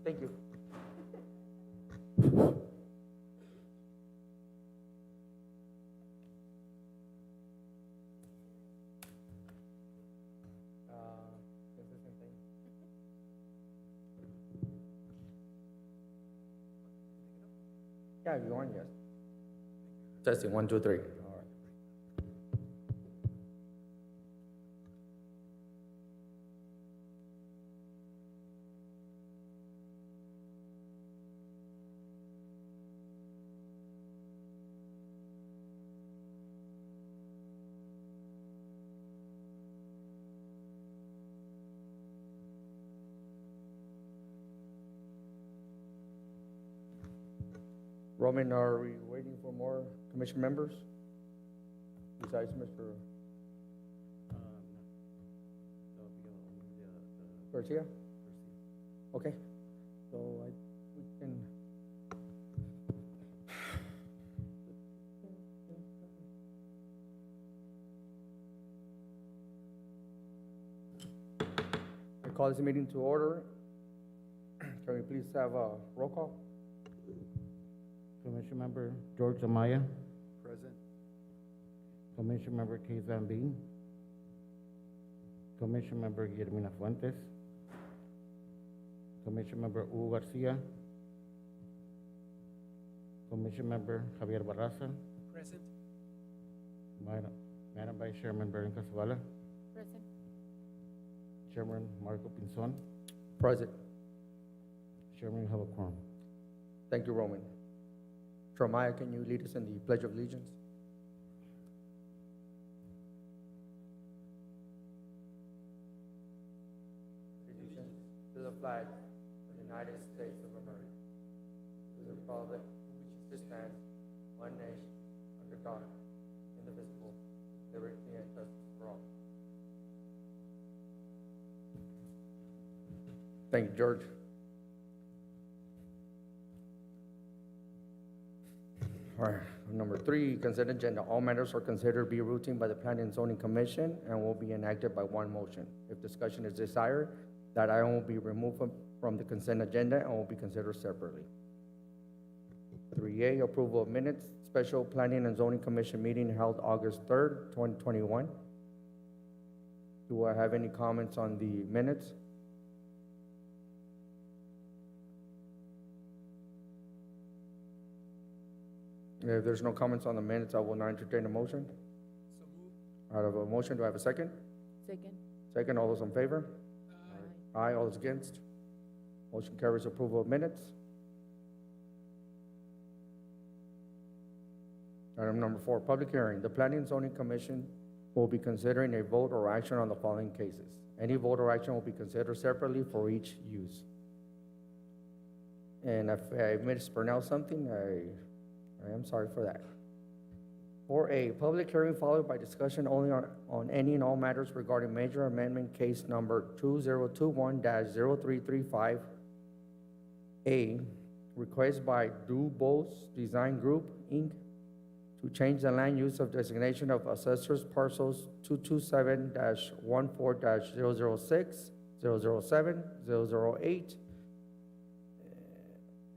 Thank you. It's the same thing. Yeah, if you want, yes. Testing, 1, 2, 3. All right. Roman, are we waiting for more commission members? Besides Mr. Garcia? Okay, so we can. I call this meeting to order. Can we please have a roll call? Commission Member George Amaya, Present. Commission Member Keith Van Bean, Commission Member Guillermina Fuentes, Commission Member Hugo Garcia, Commission Member Javier Barraza, Present. Madam Vice Chairman Baron Casavala, Present. Chairman Marco Pinzon, Present. Chairman, you have a quorum. Thank you, Roman. Jeremiah, can you lead us in the Pledge of Allegiance? Allegiance to the flag of the United States of America, to the republic which stands, one nation, under God, indivisible, liberty and justice for all. Thank you, George. All right, number 3, consent agenda. All matters are considered to be routine by the Planning and Zoning Commission and will be enacted by one motion. If discussion is desired, that item will be removed from the consent agenda and will be considered separately. 3A, approval of minutes, special Planning and Zoning Commission meeting held August 3rd, 2021. Do I have any comments on the minutes? If there's no comments on the minutes, I will not entertain a motion. So moved. Out of a motion, do I have a second? Second. Second, all those in favor? Aye. Aye, all those against? Motion carries. Approval of minutes. Item number 4, public hearing. The Planning and Zoning Commission will be considering a vote or action on the following cases. Any vote or action will be considered separately for each use. And if I mispronounced something, I am sorry for that. 4A, public hearing followed by discussion only on any and all matters regarding major amendment case number 2021-0335. A, request by Dubose Design Group, Inc. to change the land use of designation of assessors parcels 227-14-006, 007, 008,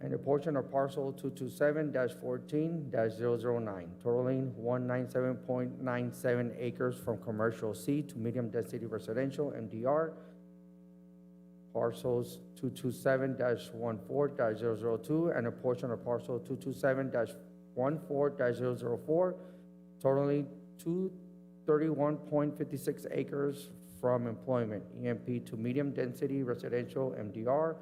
and a portion of parcel 227-14-009, totaling 197.97 acres from commercial C to medium density residential MDR. Parcels 227-14-002 and a portion of parcel 227-14-004, totaling 231.56 acres from employment EMP to medium density residential MDR,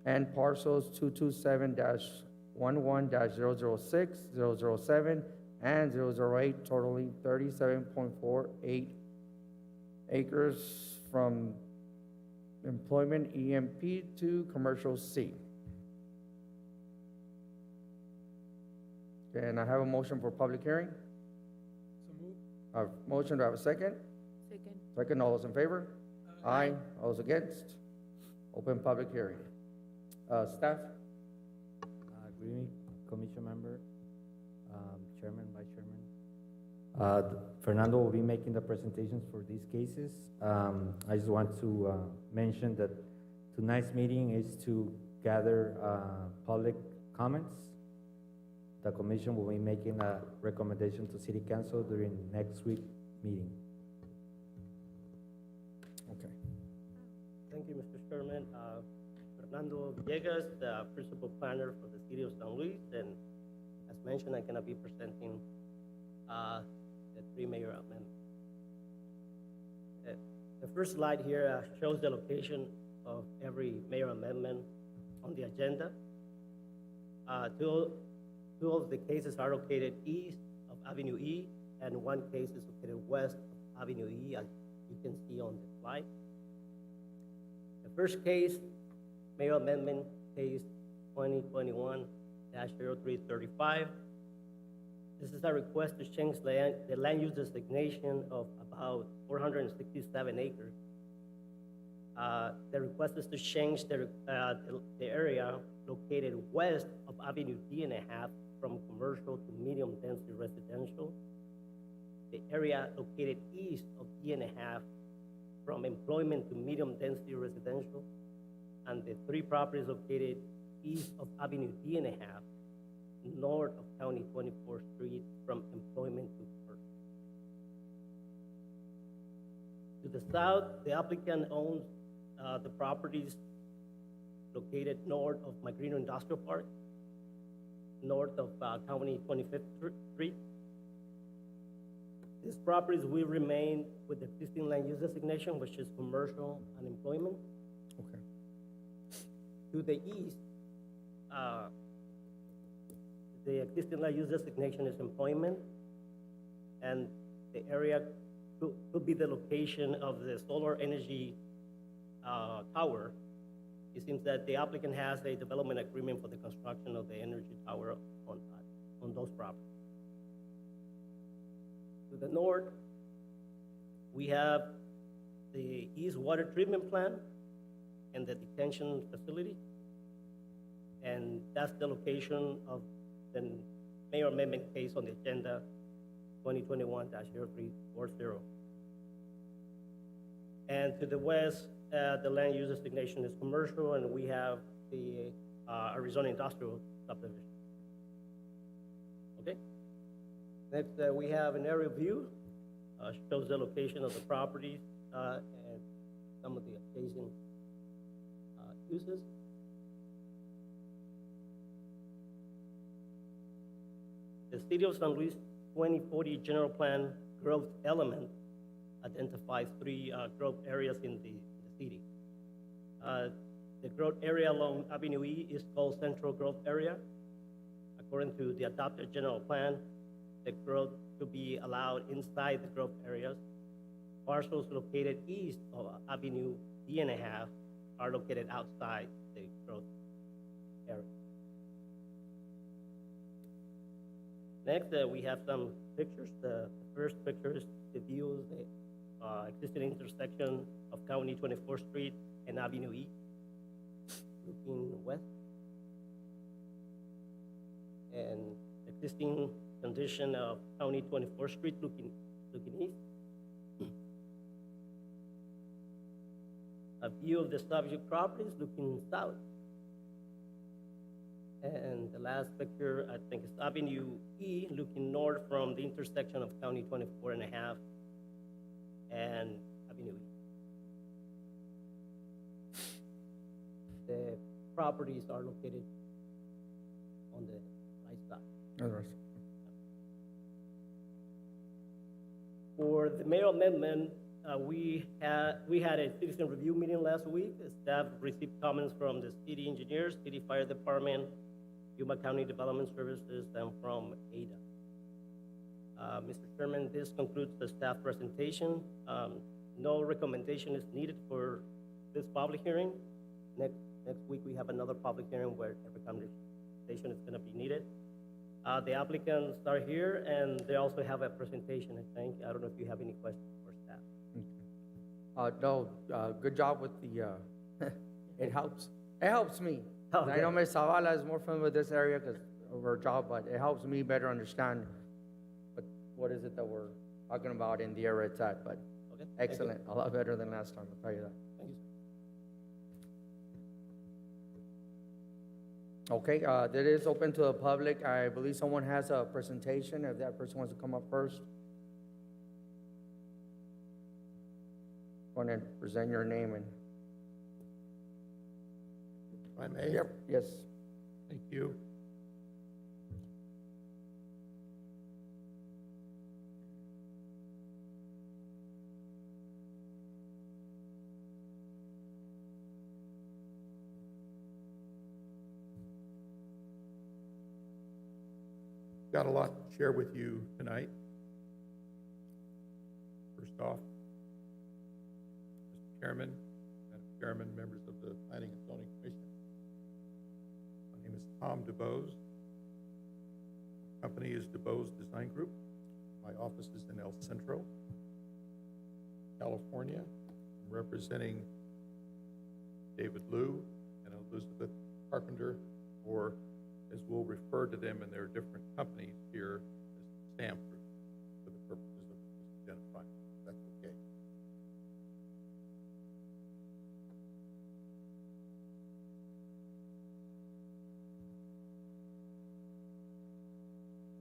and parcels 227-11-006, 007, and 008, totaling 37.48 acres from employment EMP to commercial C. Can I have a motion for public hearing? So moved. A motion, do I have a second? Second. Second, all those in favor? Aye. All those against? Open public hearing. Staff? Good evening, Commission Member, Chairman, Vice Chairman. Fernando will be making the presentations for these cases. I just want to mention that tonight's meeting is to gather public comments. The commission will be making a recommendation to city council during next week meeting. Okay. Thank you, Mr. Chairman. Fernando Villegas, the principal planner for the city of San Luis, and as mentioned, I'm gonna be presenting the three mayor amendments. The first slide here shows the location of every mayor amendment on the agenda. Two of the cases are located east of Avenue E, and one case is located west of Avenue E, as you can see on the slide. The first case, Mayor Amendment Case 2021-0335. This is a request to change the land use designation of about 467 acres. The request is to change the area located west of Avenue D&a-half from commercial to medium-density residential. The area located east of D&a-half from employment to medium-density residential, and the three properties located east of Avenue D&a-half, north of County 24th Street from employment to commercial. To the south, the applicant owns the properties located north of Magrino Industrial Park, north of County 25th Street. These properties will remain with the existing land use designation, which is commercial and employment. Okay. To the east, the existing land use designation is employment, and the area could be the location of the solar energy tower. It seems that the applicant has a development agreement for the construction of the energy tower on those properties. To the north, we have the East Water Treatment Plant and the detention facility. And that's the location of the mayor amendment case on the agenda 2021-0340. And to the west, the land use designation is commercial, and we have the Arizona Industrial Subdivision. Okay? Next, we have an aerial view, shows the location of the properties and some of the adjacent uses. The City of San Luis 2040 General Plan growth element identifies three growth areas in the city. The growth area along Avenue E is called Central Growth Area. According to the adopted general plan, the growth to be allowed inside the growth areas. Parcels located east of Avenue D&a-half are located outside the growth area. Next, we have some pictures. The first picture is the view of the existing intersection of County 24th Street and Avenue E, looking west. And existing condition of County 24th Street looking east. A view of the subject properties looking south. And the last picture, I think, is Avenue E looking north from the intersection of County 24.5 and Avenue E. The properties are located on the right side. Others. For the mayor amendment, we had a citizen review meeting last week. Staff received comments from the city engineers, city fire department, Yuma County Development Services, and from ADA. Mr. Chairman, this concludes the staff presentation. No recommendation is needed for this public hearing. Next week, we have another public hearing where a recommendation is going to be needed. The applicants are here, and they also have a presentation, I think. I don't know if you have any questions for staff. No, good job with the, it helps me. Okay. I know Ms. Zavala is more familiar with this area because of her job, but it helps me better understand what is it that we're talking about in the area it's at, but Okay. excellent, a lot better than last time, I'll tell you that. Thank you, Okay, that is open to the public. I believe someone has a presentation, if that person wants to come up first. Go ahead and present your name and, If I may? yes. Thank you. Got a lot to share with you tonight. First off, Mr. Chairman, Madam Chairman, members of the Planning and Zoning Commission. My name is Tom DeBose. Company is DeBose Design Group. My office is in El Centro, California. I'm representing David Liu and Elizabeth Carpenter, or as we'll refer to them in their different companies here as Stamp Group, for the purposes of identifying. That's okay.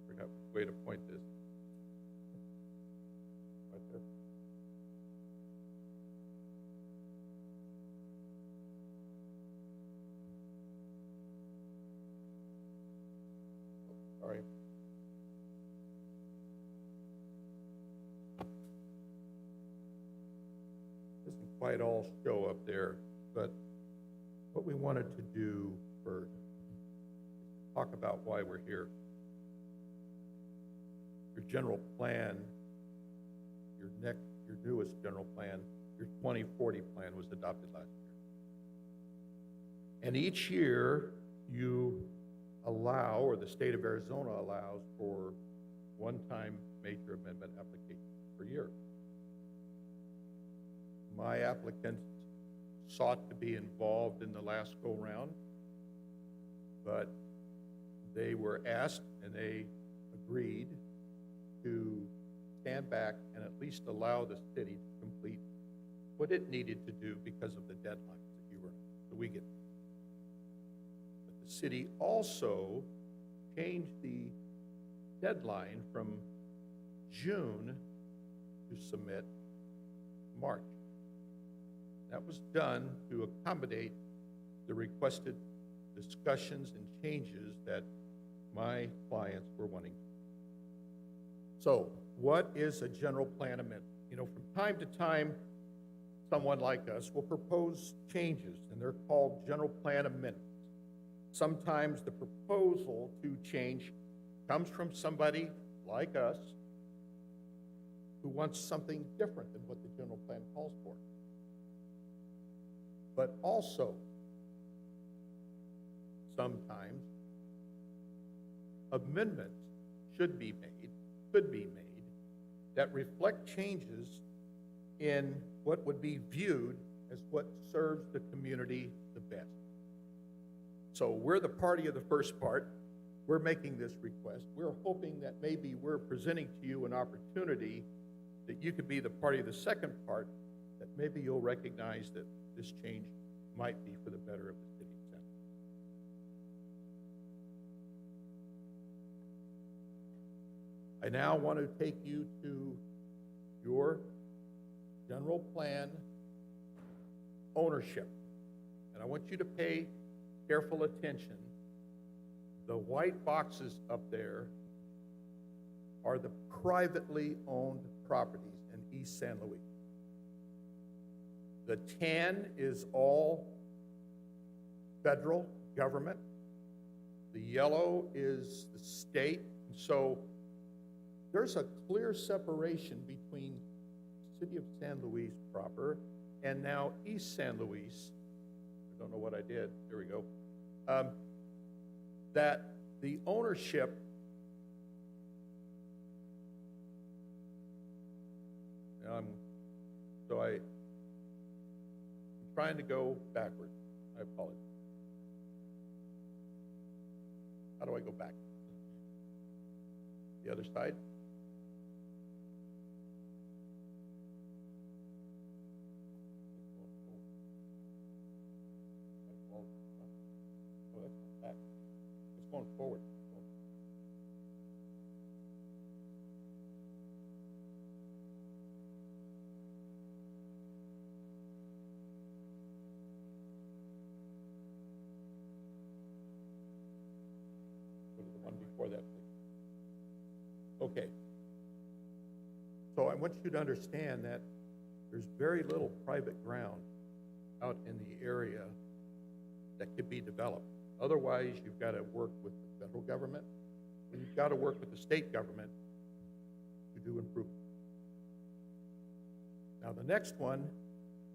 Forgot which way to point this. Right there. Sorry. Doesn't quite all show up there, but what we wanted to do first is talk about why we're here. Your general plan, your newest general plan, your 2040 plan was adopted last year. And each year you allow, or the state of Arizona allows, for one-time major amendment applications per year. My applicants sought to be involved in the last go-round, but they were asked and they agreed to stand back and at least allow the city to complete what it needed to do because of the deadlines that you were, so we get. But the city also changed the deadline from June to submit March. That was done to accommodate the requested discussions and changes that my clients were wanting. So, what is a general plan amendment? You know, from time to time, someone like us will propose changes, and they're called general plan amendments. Sometimes the proposal to change comes from somebody like us who wants something different than what the general plan calls for. But also, sometimes, amendments could be made, that reflect changes in what would be viewed as what serves the community the best. So we're the party of the first part. We're making this request. We're hoping that maybe we're presenting to you an opportunity that you could be the party of the second part, that maybe you'll recognize that this change might be for the better of the city center. I now want to take you to your general plan ownership. And I want you to pay careful attention. The white boxes up there are the privately owned properties in East San Luis. The tan is all federal government. The yellow is the state. And so there's a clear separation between the city of San Luis proper and now East San Luis. I don't know what I did. There we go. That the ownership I'm trying to go backwards. I apologize. How do I go back? The other side? Oh, that's back. going forward. Go to the one before that, please. Okay. So I want you to understand that there's very little private ground out in the area that could be developed. Otherwise, you've got to work with the federal government, and you've got to work with the state government to do improvement. Now, the next one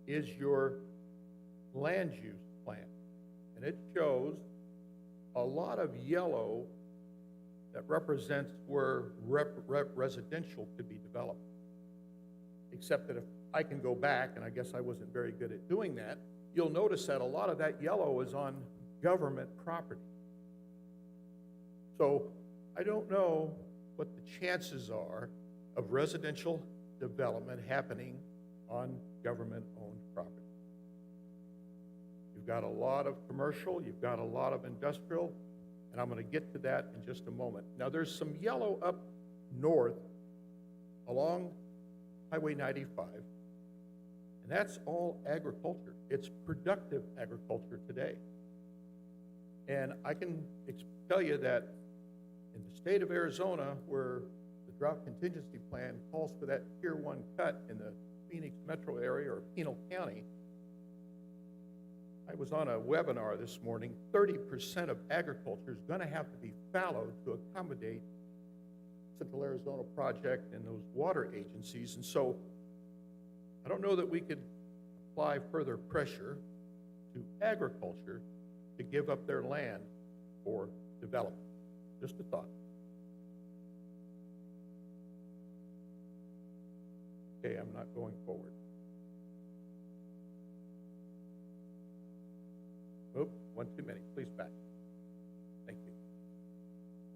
is your land use plan, and it shows a lot of yellow that represents where residential could be developed. Except that if I can go back, and I guess I wasn't very good at doing that, you'll notice that a lot of that yellow is on government property. So I don't know what the chances are of residential development happening on government-owned property. You've got a lot of commercial, you've got a lot of industrial, and I'm going to get to that in just a moment. Now, there's some yellow up north along Highway 95, and that's all agriculture. It's productive agriculture today. And I can tell you that in the state of Arizona, where the drought contingency plan calls for that Tier 1 cut in the Phoenix metro area or Pinal County, I was on a webinar this morning. 30% of agriculture is going to have to be fallowed to accommodate Central Arizona Project and those water agencies. And so I don't know that we could apply further pressure to agriculture to give up their land for development. Just a thought. Okay, I'm not going forward. Oop, one too many. Please back. Thank you.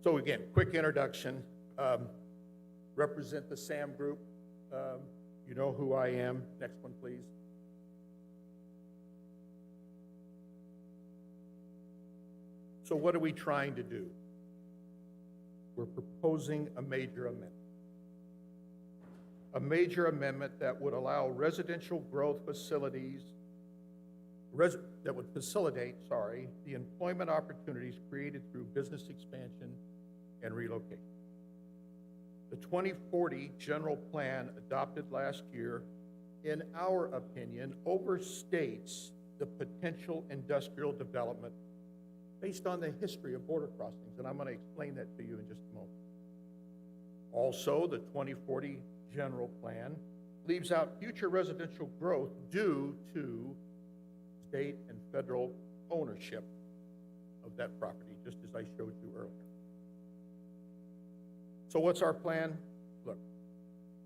So again, quick introduction. Represent the SAM group. You know who I am. Next one, please. So what are we trying to do? We're proposing a major amendment. A major amendment that would allow residential growth facilities, that would facilitate, the employment opportunities created through business expansion and relocation. The 2040 general plan adopted last year, in our opinion, overstates the potential industrial development based on the history of border crossings, and I'm going to explain that to you in just a moment. Also, the 2040 general plan leaves out future residential growth due to state and federal ownership of that property, just as I showed you earlier. So what's our plan? Look,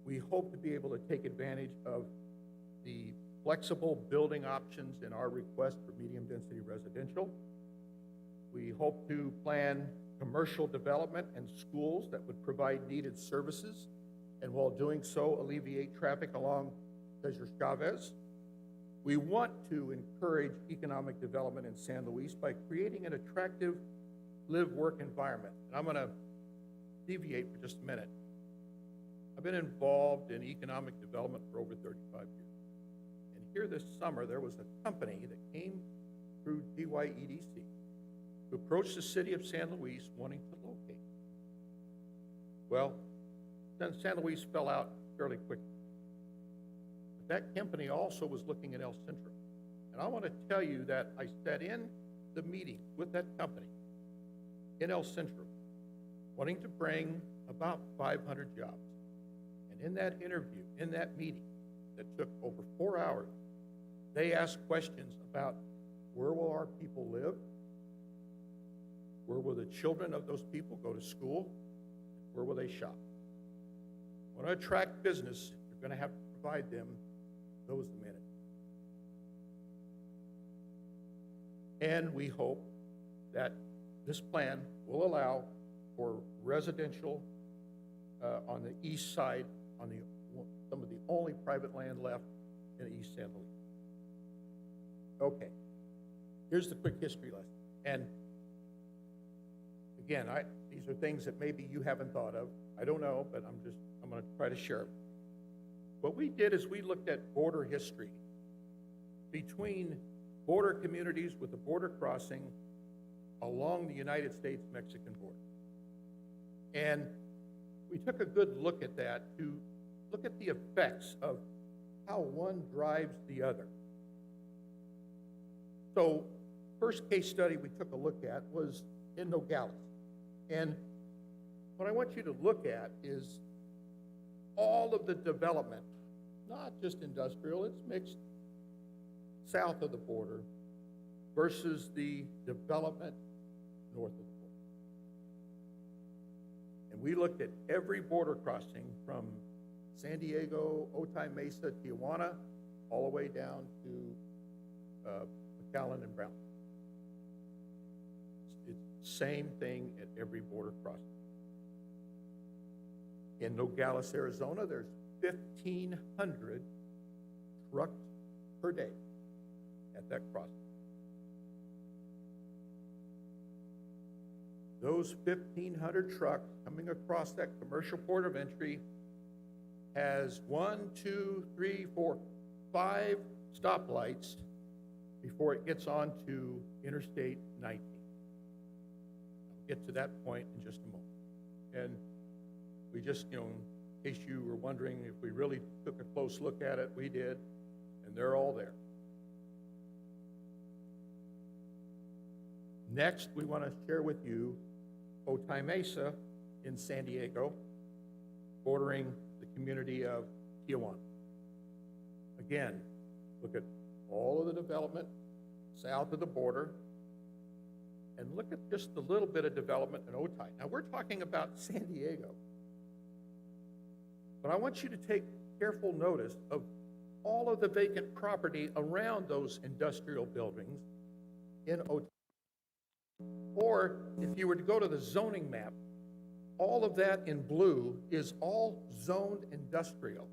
we hope to be able to take advantage of the flexible building options in our request for medium-density residential. We hope to plan commercial development and schools that would provide needed services, and while doing so, alleviate traffic along Cesar Chavez. We want to encourage economic development in San Luis by creating an attractive live-work environment. And I'm going to deviate for just a minute. I've been involved in economic development for over 35 years. And here this summer, there was a company that came through DYEDC who approached the city of San Luis wanting to locate. Well, then San Luis fell out fairly quickly. But that company also was looking at El Centro. And I want to tell you that I sat in the meeting with that company in El Centro, wanting to bring about 500 jobs. And in that interview, in that meeting that took over 4 hours, they asked questions about where will our people live? Where will the children of those people go to school? Where will they shop? When I attract business, you're going to have to provide them those amenities. And we hope that this plan will allow for residential on the east side, on some of the only private land left in East San Luis. Okay, here's the quick history lesson. And Again, these are things that maybe you haven't thought of. I don't know, but I'm gonna try to share. What we did is we looked at border history between border communities with a border crossing along the United States-Mexican border. And we took a good look at that to look at the effects of how one drives the other. So, first case study we took a look at was in Nogales. And what I want you to look at is all of the development, not just industrial, it's mixed, south of the border versus the development north of the border. And we looked at every border crossing from San Diego, Otay Mesa, Tijuana, all the way down to McAllen and Brown. It's the same thing at every border crossing. In Nogales, Arizona, there's 1,500 trucks per day at that crossing. Those 1,500 trucks coming across that commercial port of entry has 1, 2, 3, 4, 5 stoplights before it gets onto Interstate 19. I'll get to that point in just a moment. And we just, in case you were wondering if we really took a close look at it, we did, and they're all there. Next, we want to share with you Otay Mesa in San Diego, bordering the community of Tijuana. Again, look at all of the development south of the border, and look at just a little bit of development in Otay. Now, we're talking about San Diego, but I want you to take careful notice of all of the vacant property around those industrial buildings in Otay. Or if you were to go to the zoning map, all of that in blue is all zoned industrial,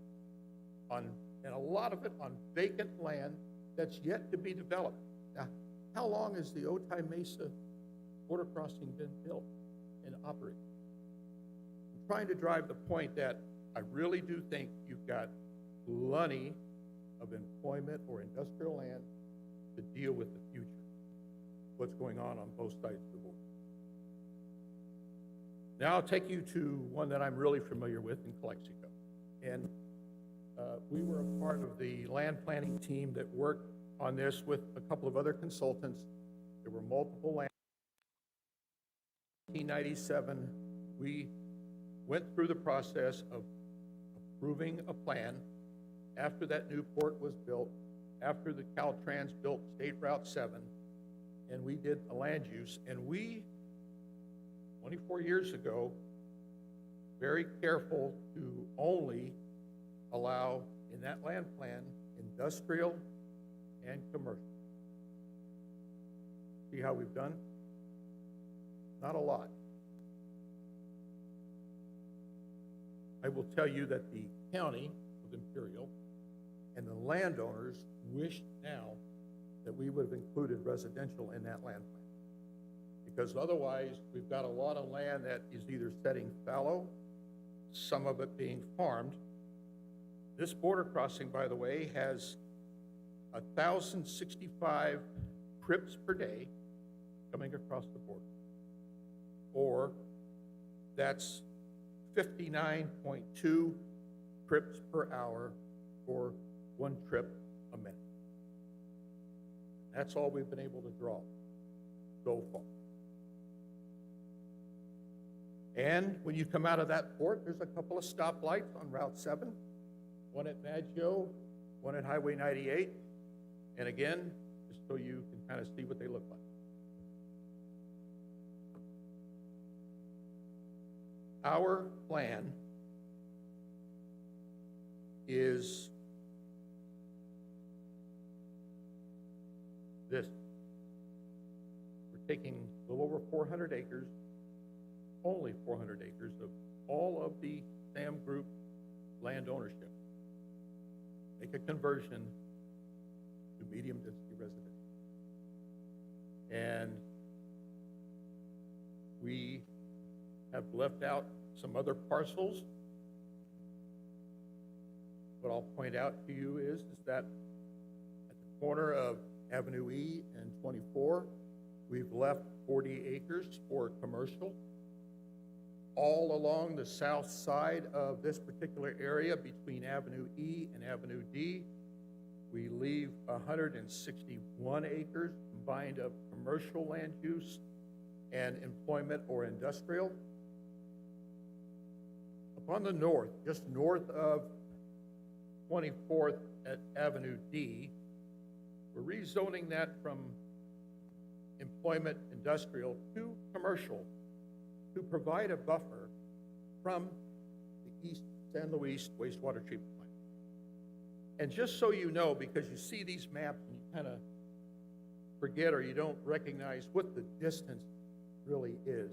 and a lot of it on vacant land that's yet to be developed. Now, how long has the Otay Mesa border crossing been built and operating? I'm trying to drive the point that I really do think you've got plenty of employment or industrial land to deal with the future, what's going on both sides of the border. Now I'll take you to one that I'm really familiar with in Calexico. And we were a part of the land planning team that worked on this with a couple of other consultants. There were multiple land. In 1997, we went through the process of approving a plan after that new port was built, after the Caltrans built State Route 7, and we did a land use, and we, 24 years ago, very careful to only allow in that land plan industrial and commercial. See how we've done? Not a lot. I will tell you that the county of Imperial and the landowners wish now that we would have included residential in that land plan. Because otherwise, we've got a lot of land that is either setting fallow, some of it being farmed. This border crossing, by the way, has 1,065 trips per day coming across the border. Or that's 59.2 trips per hour for one trip a minute. That's all we've been able to draw so far. And when you come out of that port, there's a couple of stoplights on Route 7, one at Maggio, one at Highway 98, and again, just so you can kind of see what they look like. Our plan is this. We're taking a little over 400 acres, only 400 acres of all of the SAM Group land ownership. Make a conversion to medium density residential. And We have left out some other parcels. What I'll point out to you is that at the corner of Avenue E and 24, we've left 40 acres for commercial. All along the south side of this particular area between Avenue E and Avenue D, we leave 161 acres combined of commercial land use and employment or industrial. Upon the north, just north of 24th at Avenue D, we're rezoning that from employment industrial to commercial to provide a buffer from the East San Luis wastewater treatment plant. And just so you know, because you see these maps and you kind of forget or you don't recognize what the distance really is,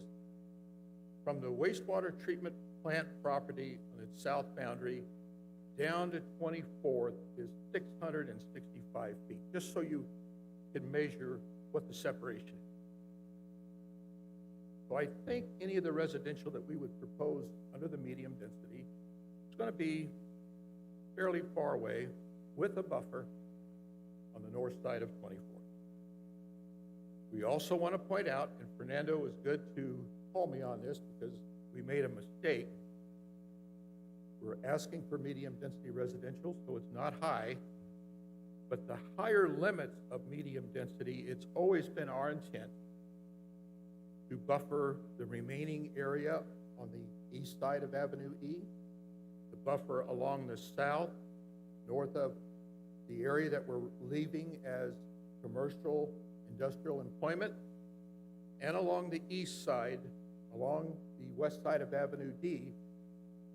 from the wastewater treatment plant property on its south boundary down to 24th is 665 feet, just so you can measure what the separation is. So I think any of the residential that we would propose under the medium density is going to be fairly far away with a buffer on the north side of 24th. We also want to point out, and Fernando is good to call me on this because we made a mistake. We're asking for medium density residential, so it's not high, but the higher limits of medium density, it's always been our intent to buffer the remaining area on the east side of Avenue E, the buffer along the south, north of the area that we're leaving as commercial industrial employment, and along the east side, along the west side of Avenue D,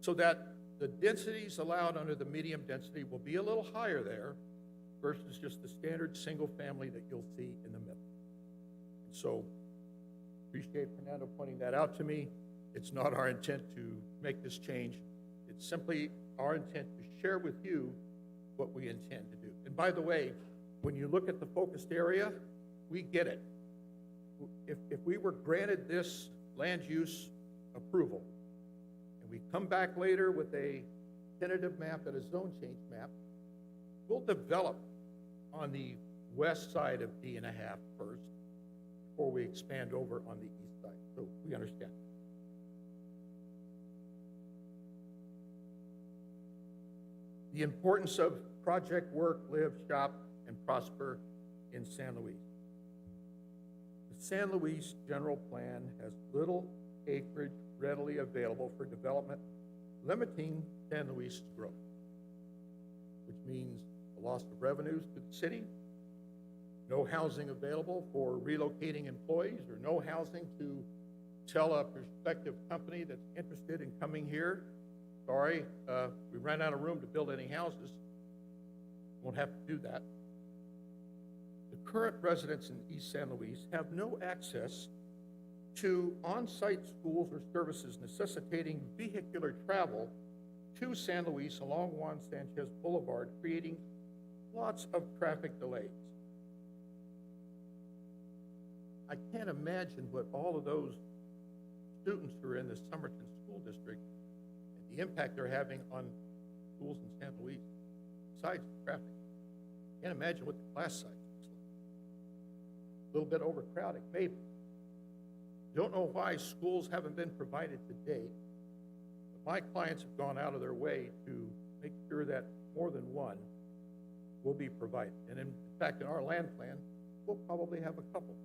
so that the densities allowed under the medium density will be a little higher there versus just the standard single family that you'll see in the middle. So appreciate Fernando pointing that out to me. It's not our intent to make this change. It's simply our intent to share with you what we intend to do. And by the way, when you look at the focused area, we get it. If we were granted this land use approval, and we come back later with a tentative map and a zone change map, we'll develop on the west side of D.5 first before we expand over on the east side. So we understand. The importance of project work, live, shop, and prosper in San Luis. The San Luis general plan has little acreage readily available for development, limiting San Luis' growth, which means the loss of revenues to the city, no housing available for relocating employees, or no housing to tell a prospective company that's interested in coming here, sorry, we ran out of room to build any houses. Won't have to do that. The current residents in East San Luis have no access to on-site schools or services necessitating vehicular travel to San Luis along Juan Sanchez Boulevard, creating lots of traffic delays. I can't imagine what all of those students who are in the Somerton School District and the impact they're having on schools in San Luis, besides traffic. Can't imagine what the class size looks like. A little bit overcrowding, maybe. Don't know why schools haven't been provided to date, but my clients have gone out of their way to make sure that more than one will be provided. And in fact, in our land plan, we'll probably have a couple.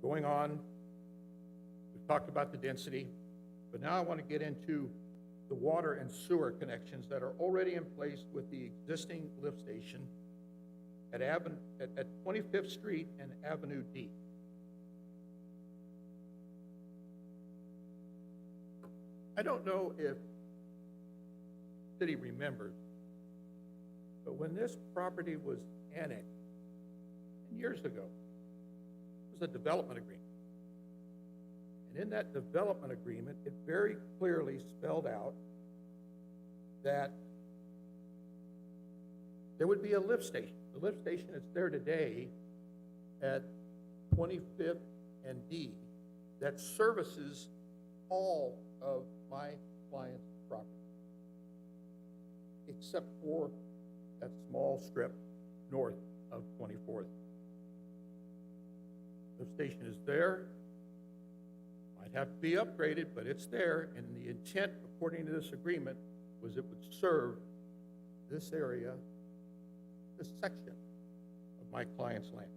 Going on, we've talked about the density, but now I want to get into the water and sewer connections that are already in place with the existing lift station at 25th Street and Avenue D. I don't know if the city remembers, but when this property was annexed years ago, it was a development agreement. And in that development agreement, it very clearly spelled out that there would be a lift station The lift station that's there today at 25th and D that services all of my client's property, except for that small strip north of 24th. The station is there. Might have to be upgraded, but it's there, and the intent, according to this agreement, was it would serve this area, this section of my client's land.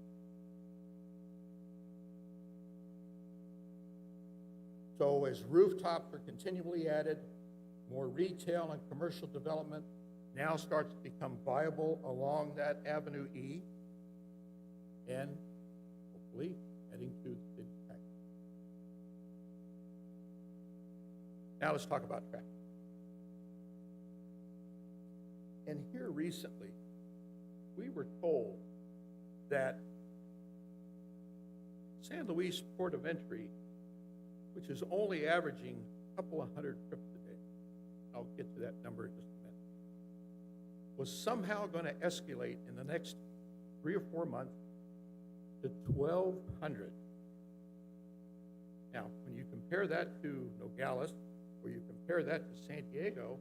So as rooftops are continually added, more retail and commercial development now starts to become viable along that Avenue E, and hopefully heading to the city tax. Now let's talk about traffic. And here recently, we were told that San Luis Port of Entry, which is only averaging a couple of hundred trips a day, I'll get to that number in just a minute, was somehow going to escalate in the next 3 or 4 months to 1,200. Now, when you compare that to Nogales, or you compare that to San Diego,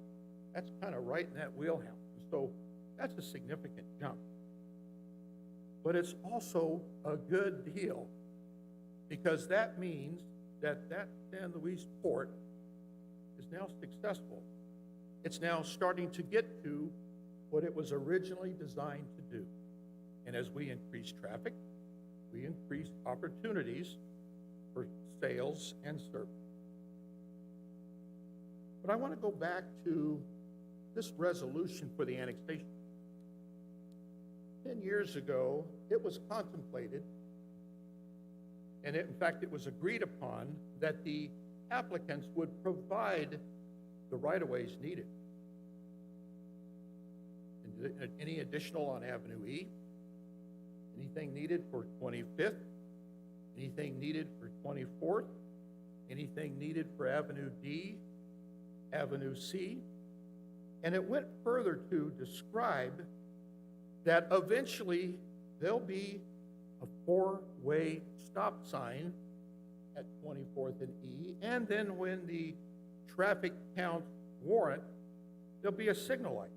that's kind of right in that wheelhouse. So that's a significant jump. But it's also a good deal, because that means that that San Luis port is now successful. It's now starting to get to what it was originally designed to do. And as we increase traffic, we increase opportunities for sales and service. But I want to go back to this resolution for the annexation. 10 years ago, it was contemplated, and in fact, it was agreed upon that the applicants would provide the right-of-ways needed. And any additional on Avenue E, anything needed for 25th, anything needed for 24th, anything needed for Avenue D, Avenue C, and it went further to describe that eventually there'll be a 4-way stop sign at 24th and E, and then when the traffic counts warrant, there'll be a signal light.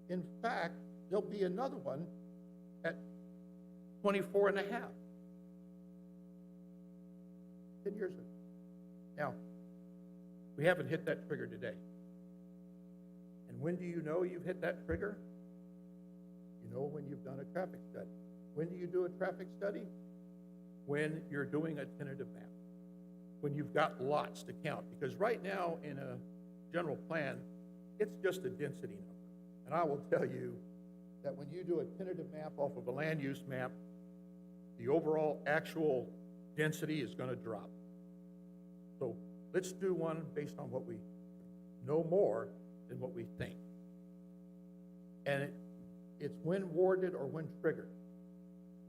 In fact, there'll be another one at 24 and a half. 10 years ago. Now, we haven't hit that trigger today. And when do you know you've hit that trigger? You know when you've done a traffic study. When do you do a traffic study? When you're doing a tentative map. When you've got lots to count. Because right now in a general plan, it's just a density number. And I will tell you that when you do a tentative map off of a land use map, the overall actual density is going to drop. So let's do one based on what we know more than what we think. And it's when warded or when triggered.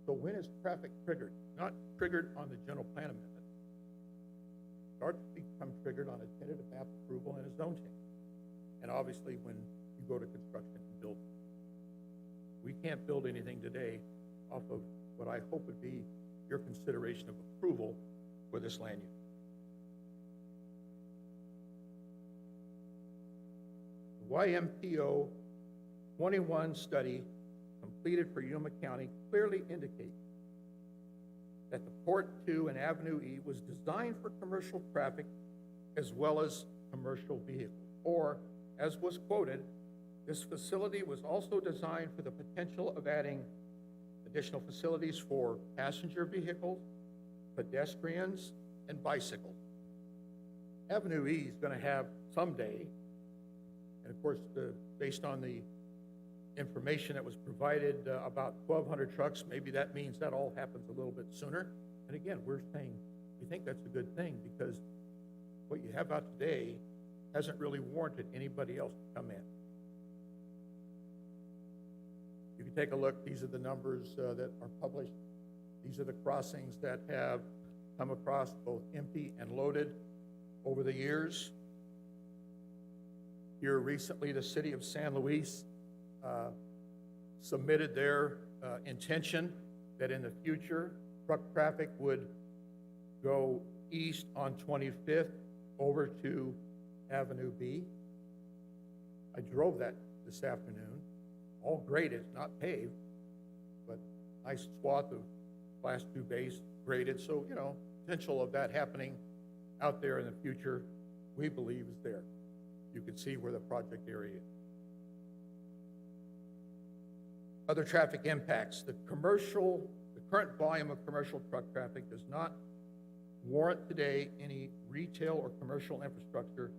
So when is traffic triggered? Not triggered on the general plan amendment. It starts to become triggered on a tentative map approval and a zone change. And obviously when you go to construction and build. We can't build anything today off of what I hope would be your consideration of approval for this land use. The YMPO 21 study completed for Yuma County clearly indicates that the Port 2 and Avenue E was designed for commercial traffic as well as commercial vehicles. Or, as was quoted, this facility was also designed for the potential of adding additional facilities for passenger vehicles, pedestrians, and bicycles. Avenue E is going to have someday, and of course, based on the information that was provided about 1,200 trucks, maybe that means that all happens a little bit sooner. And again, we're saying we think that's a good thing because what you have out today hasn't really warranted anybody else to come in. You can take a look. These are the numbers that are published. These are the crossings that have come across both empty and loaded over the years. Here recently, the city of San Luis submitted their intention that in the future, truck traffic would go east on 25th over to Avenue B. I drove that this afternoon, all graded, not paved, but nice swath of Class 2 base graded. So, you know, potential of that happening out there in the future, we believe is there. You can see where the project area is. Other traffic impacts. The current volume of commercial truck traffic does not warrant today any retail or commercial infrastructure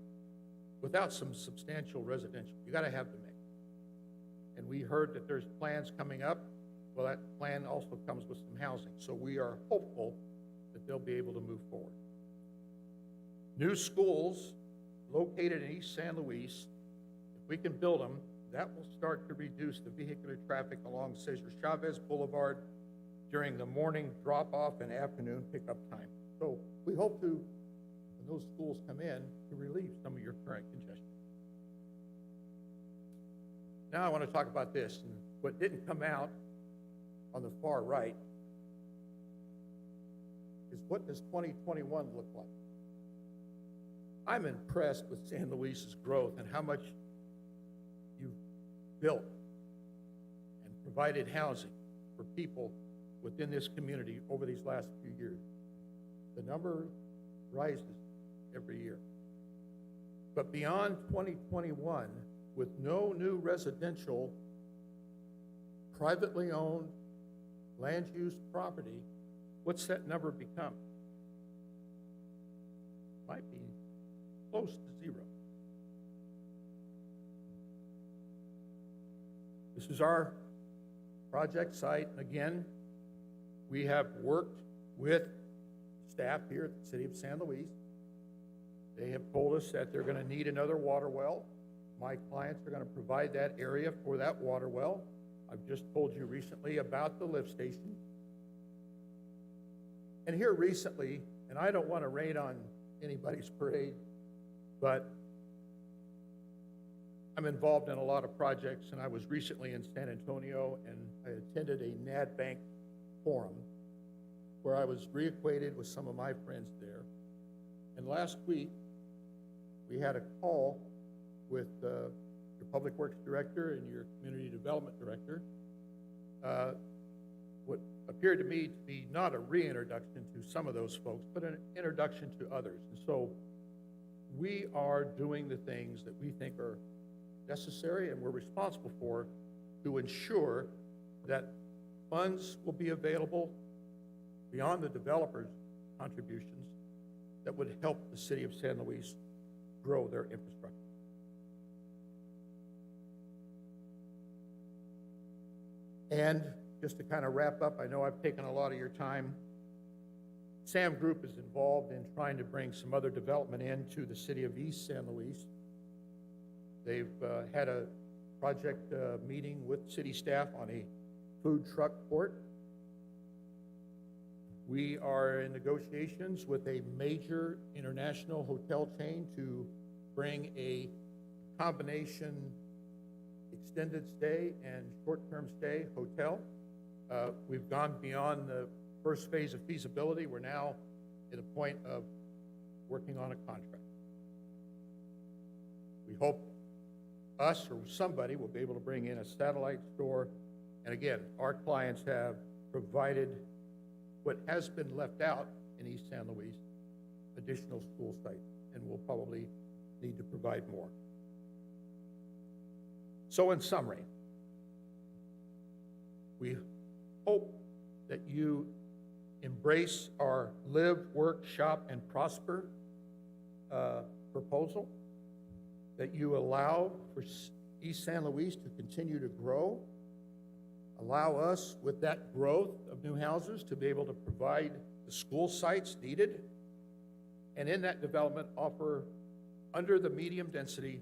without some substantial residential. You gotta have the mix. And we heard that there's plans coming up. Well, that plan also comes with some housing. So we are hopeful that they'll be able to move forward. New schools located in East San Luis, if we can build them, that will start to reduce the vehicular traffic along Cesar Chavez Boulevard during the morning drop-off and afternoon pickup time. So we hope to, when those schools come in, to relieve some of your current congestion. Now I want to talk about this, and what didn't come out on the far right is what does 2021 look like? I'm impressed with San Luis's growth and how much you've built and provided housing for people within this community over these last few years. The number rises every year. But beyond 2021, with no new residential, privately owned, land use property, what's that number become? Might be close to zero. This is our project site. Again, we have worked with staff here at the City of San Luis. They have told us that they're going to need another water well. My clients are going to provide that area for that water well. I've just told you recently about the lift station. And here recently, and I don't want to rain on anybody's parade, but I'm involved in a lot of projects, and I was recently in San Antonio, and I attended a NAD Bank forum where I was reacquainted with some of my friends there. And last week, we had a call with your Public Works Director and your Community Development Director. What appeared to me to be not a reintroduction to some of those folks, but an introduction to others. And so we are doing the things that we think are necessary and we're responsible for to ensure that funds will be available beyond the developers' contributions that would help the City of San Luis grow their infrastructure. And just to kind of wrap up, I know I've taken a lot of your time. SAM Group is involved in trying to bring some other development into the City of East San Luis. They've had a project meeting with city staff on a food truck court. We are in negotiations with a major international hotel chain to bring a combination extended stay and short-term stay hotel. We've gone beyond the first phase of feasibility. We're now at a point of working on a contract. We hope us or somebody will be able to bring in a satellite store. And again, our clients have provided what has been left out in East San Luis, additional school sites, and we'll probably need to provide more. So in summary, we hope that you embrace our live, work, shop, and prosper proposal, that you allow for East San Luis to continue to grow, allow us with that growth of new houses to be able to provide the school sites needed, and in that development offer under the medium density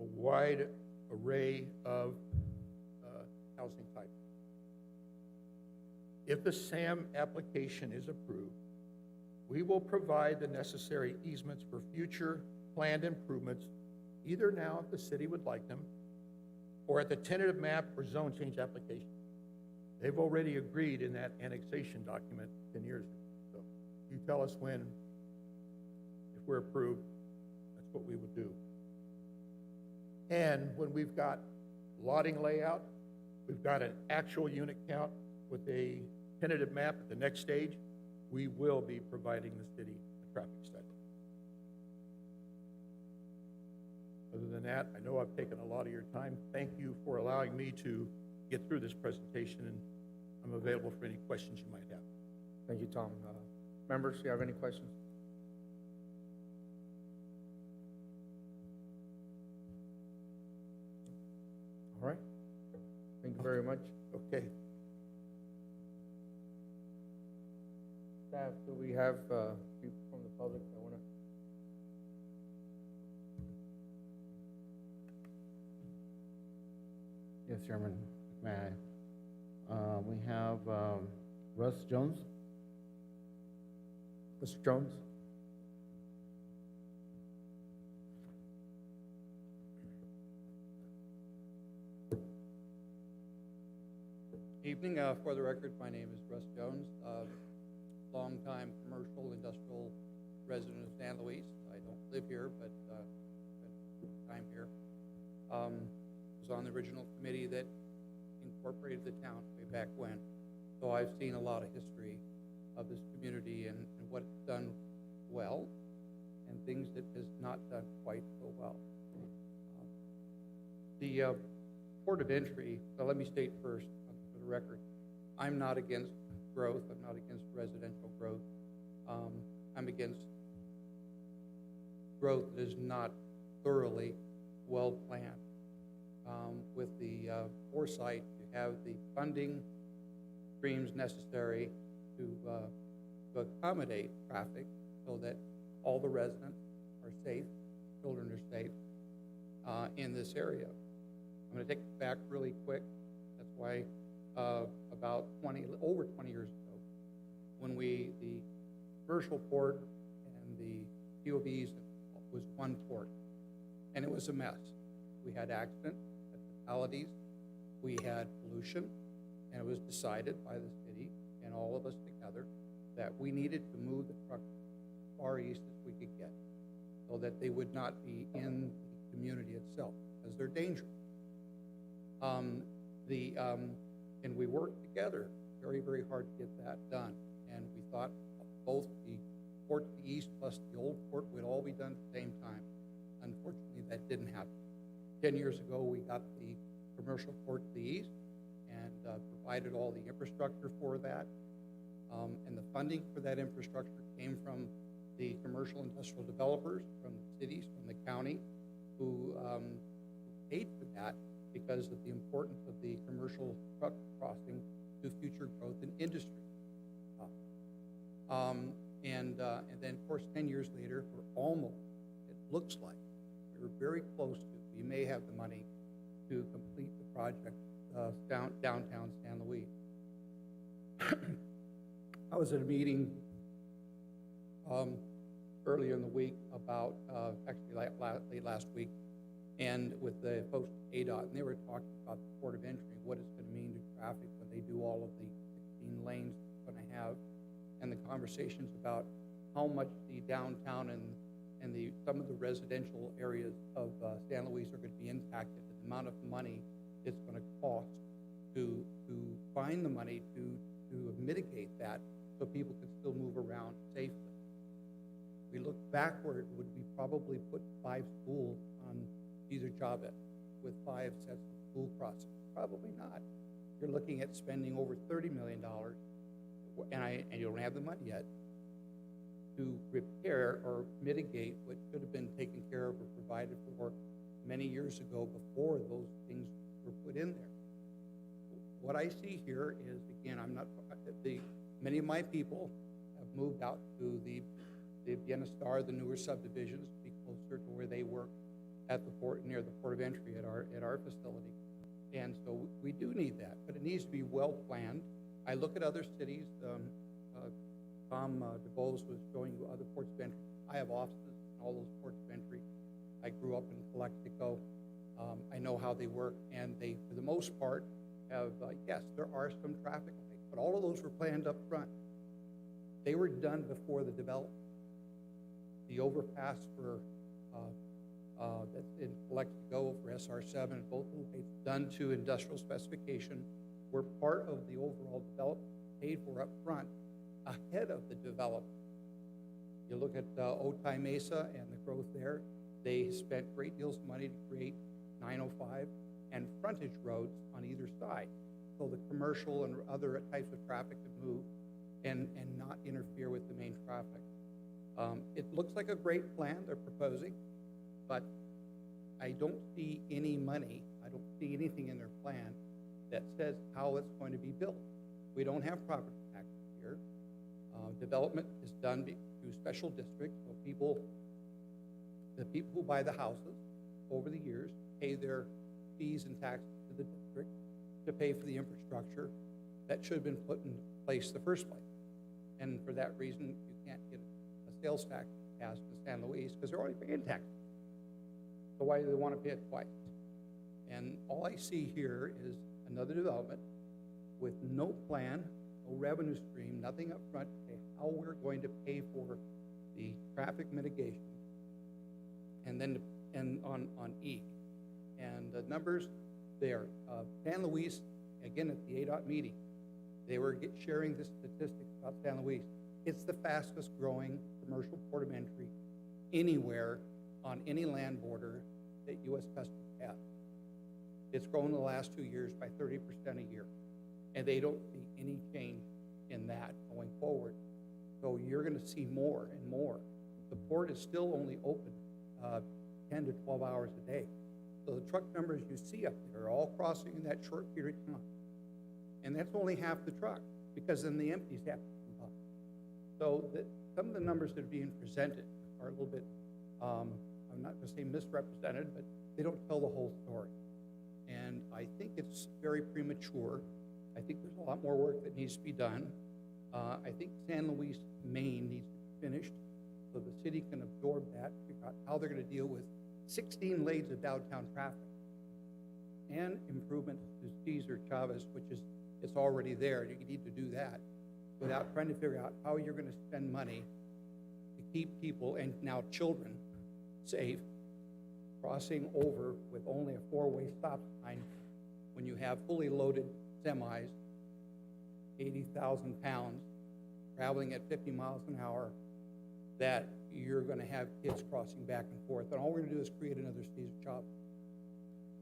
a wide array of housing types. If the SAM application is approved, we will provide the necessary easements for future planned improvements, either now if the city would like them, or at the tentative map or zone change application. They've already agreed in that annexation document 10 years ago. So you tell us when, if we're approved, that's what we would do. And when we've got lotting layout, we've got an actual unit count with a tentative map at the next stage, we will be providing the city a traffic study. Other than that, I know I've taken a lot of your time. Thank you for allowing me to get through this presentation, and I'm available for any questions you might have. Thank you, Tom. Members, do you have any questions? All right. Thank you very much. Okay. Staff, do we have people from the public that want to? Yes, Chairman, may I? We have Russ Jones. Mr. Jones? Evening. For the record, my name is Russ Jones, longtime commercial industrial resident of San Luis. I don't live here, but spent time here. Was on the original committee that incorporated the town way back when. So I've seen a lot of history of this community and what it's done well and things that has not done quite so well. The port of entry, let me state first, for the record, I'm not against growth. I'm not against residential growth. I'm against growth that is not thoroughly well planned. With the foresight to have the funding streams necessary to accommodate traffic so that all the residents are safe, children are safe in this area. I'm going to take it back really quick. That's why about over 20 years ago, when the commercial port and the POVs was one port, and it was a mess. We had accidents, we had fatalities, we had pollution, and it was decided by the city and all of us together that we needed to move the trucks as far east as we could get so that they would not be in the community itself because they're dangerous. And we worked together very, very hard to get that done. And we thought both the port to the east plus the old port would all be done at the same time. Unfortunately, that didn't happen. 10 years ago, we got the commercial port to the east and provided all the infrastructure for that. And the funding for that infrastructure came from the commercial industrial developers, from the cities, from the county, who paid for that because of the importance of the commercial truck crossing to future growth in industry. And then, of course, 10 years later, we're almost, it looks like, we're very close to, we may have the money to complete the project downtown San Luis. I was at a meeting earlier in the week about, actually late last week, and with the folks at ADOT, and they were talking about the port of entry, what it's going to mean to traffic when they do all of the 16 lanes it's going to have, and the conversations about how much the downtown and some of the residential areas of San Luis are going to be impacted, the amount of money it's going to cost to find the money to mitigate that so people can still move around safely. We look backward, would we probably put 5 schools on either Chavez with 5 sets of school crossings? Probably not. You're looking at spending over $30 million, and you don't have the money yet to repair or mitigate what should have been taken care of or provided for many years ago before those things were put in there. What I see here is, again, many of my people have moved out to the Bienestar, the newer subdivisions, to be closer to where they work at the port, near the port of entry at our facility. And so we do need that, but it needs to be well planned. I look at other cities. Tom DeBose was showing you other ports of entry. I have offices in all those ports of entry. I grew up in Calexico. I know how they work, and they, for the most part, have, yes, there are some traffic lights, but all of those were planned up front. They were done before the development. The overpass for, that's in Calexico for SR7, both locations done to industrial specification, were part of the overall development, paid for up front, ahead of the development. You look at Otay Mesa and the growth there, they spent great deals of money to create 905 and frontage roads on either side, so the commercial and other types of traffic could move and not interfere with the main traffic. It looks like a great plan they're proposing, but I don't see any money, I don't see anything in their plan that says how it's going to be built. We don't have property taxes here. Development is done through special districts, so the people who buy the houses over the years pay their fees and taxes to the district to pay for the infrastructure that should have been put in place in the first place. And for that reason, you can't get a sales tax passed in San Luis because they're already paying taxes. So why do they want to pay it twice? And all I see here is another development with no plan, no revenue stream, nothing up front to say how we're going to pay for the traffic mitigation, and then on E. And the numbers there, San Luis, again at the ADOT meeting, they were sharing the statistics about San Luis. It's the fastest growing commercial port of entry anywhere on any land border that U.S. Customs has. It's grown in the last 2 years by 30% a year, and they don't see any change in that going forward. So you're going to see more and more. The port is still only open 10 to 12 hours a day. So the truck numbers you see up there are all crossing in that short period of time. And that's only half the truck, because then the empties have to come up. So some of the numbers that are being presented are a little bit, I'm not going to say misrepresented, but they don't tell the whole story. And I think it's very premature. I think there's a lot more work that needs to be done. I think San Luis, Maine needs to be finished so the city can absorb that, figure out how they're going to deal with 16 lanes of downtown traffic and improvements to Cesar Chavez, which is, it's already there. You need to do that without trying to figure out how you're going to spend money to keep people and now children safe crossing over with only a 4-way stop sign when you have fully loaded semis, 80,000 pounds, traveling at 50 miles an hour, that you're going to have kids crossing back and forth. And all we're going to do is create another Cesar Chavez.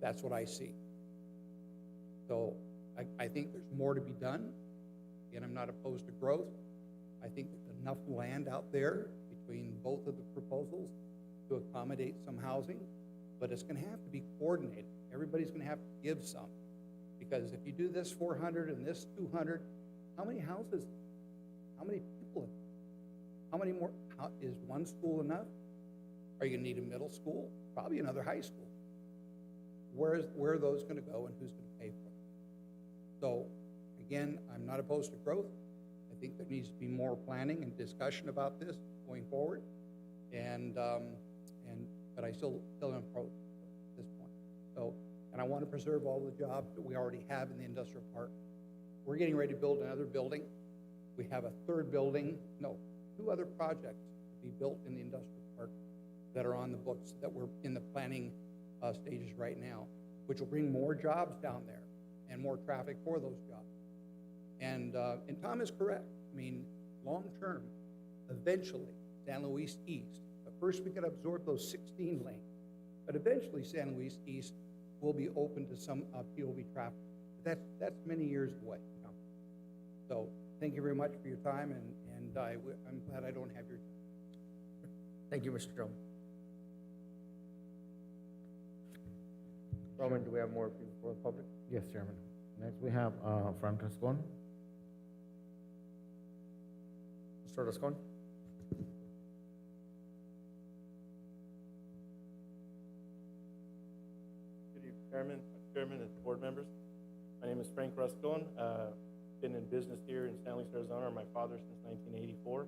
That's what I see. So I think there's more to be done. Again, I'm not opposed to growth. I think there's enough land out there between both of the proposals to accommodate some housing, but it's going to have to be coordinated. Everybody's going to have to give some, because if you do this 400 and this 200, how many houses, how many people, how many more, is one school enough? Are you going to need a middle school? Probably another high school. Where are those going to go, and who's going to pay for them? So again, I'm not opposed to growth. I think there needs to be more planning and discussion about this going forward, but I still am opposed at this point. So, and I want to preserve all the jobs that we already have in the industrial park. We're getting ready to build another building. We have a third building, no, 2 other projects to be built in the industrial park that are on the books that we're in the planning stages right now, which will bring more jobs down there and more traffic for those jobs. And Tom is correct. I mean, long term, eventually, San Luis East, but first we got to absorb those 16 lanes, but eventually San Luis East will be open to some POV traffic. That's many years away. So thank you very much for your time, and I'm glad I don't have your time. Thank you, Mr. Jones. Roman, do we have more people for the public? Yes, Chairman. Next, we have Frank Rascon. Mr. Rascon? Good evening, Chairman and board members. My name is Frank Rascon. Been in business here in San Luis, Arizona, my father since 1984,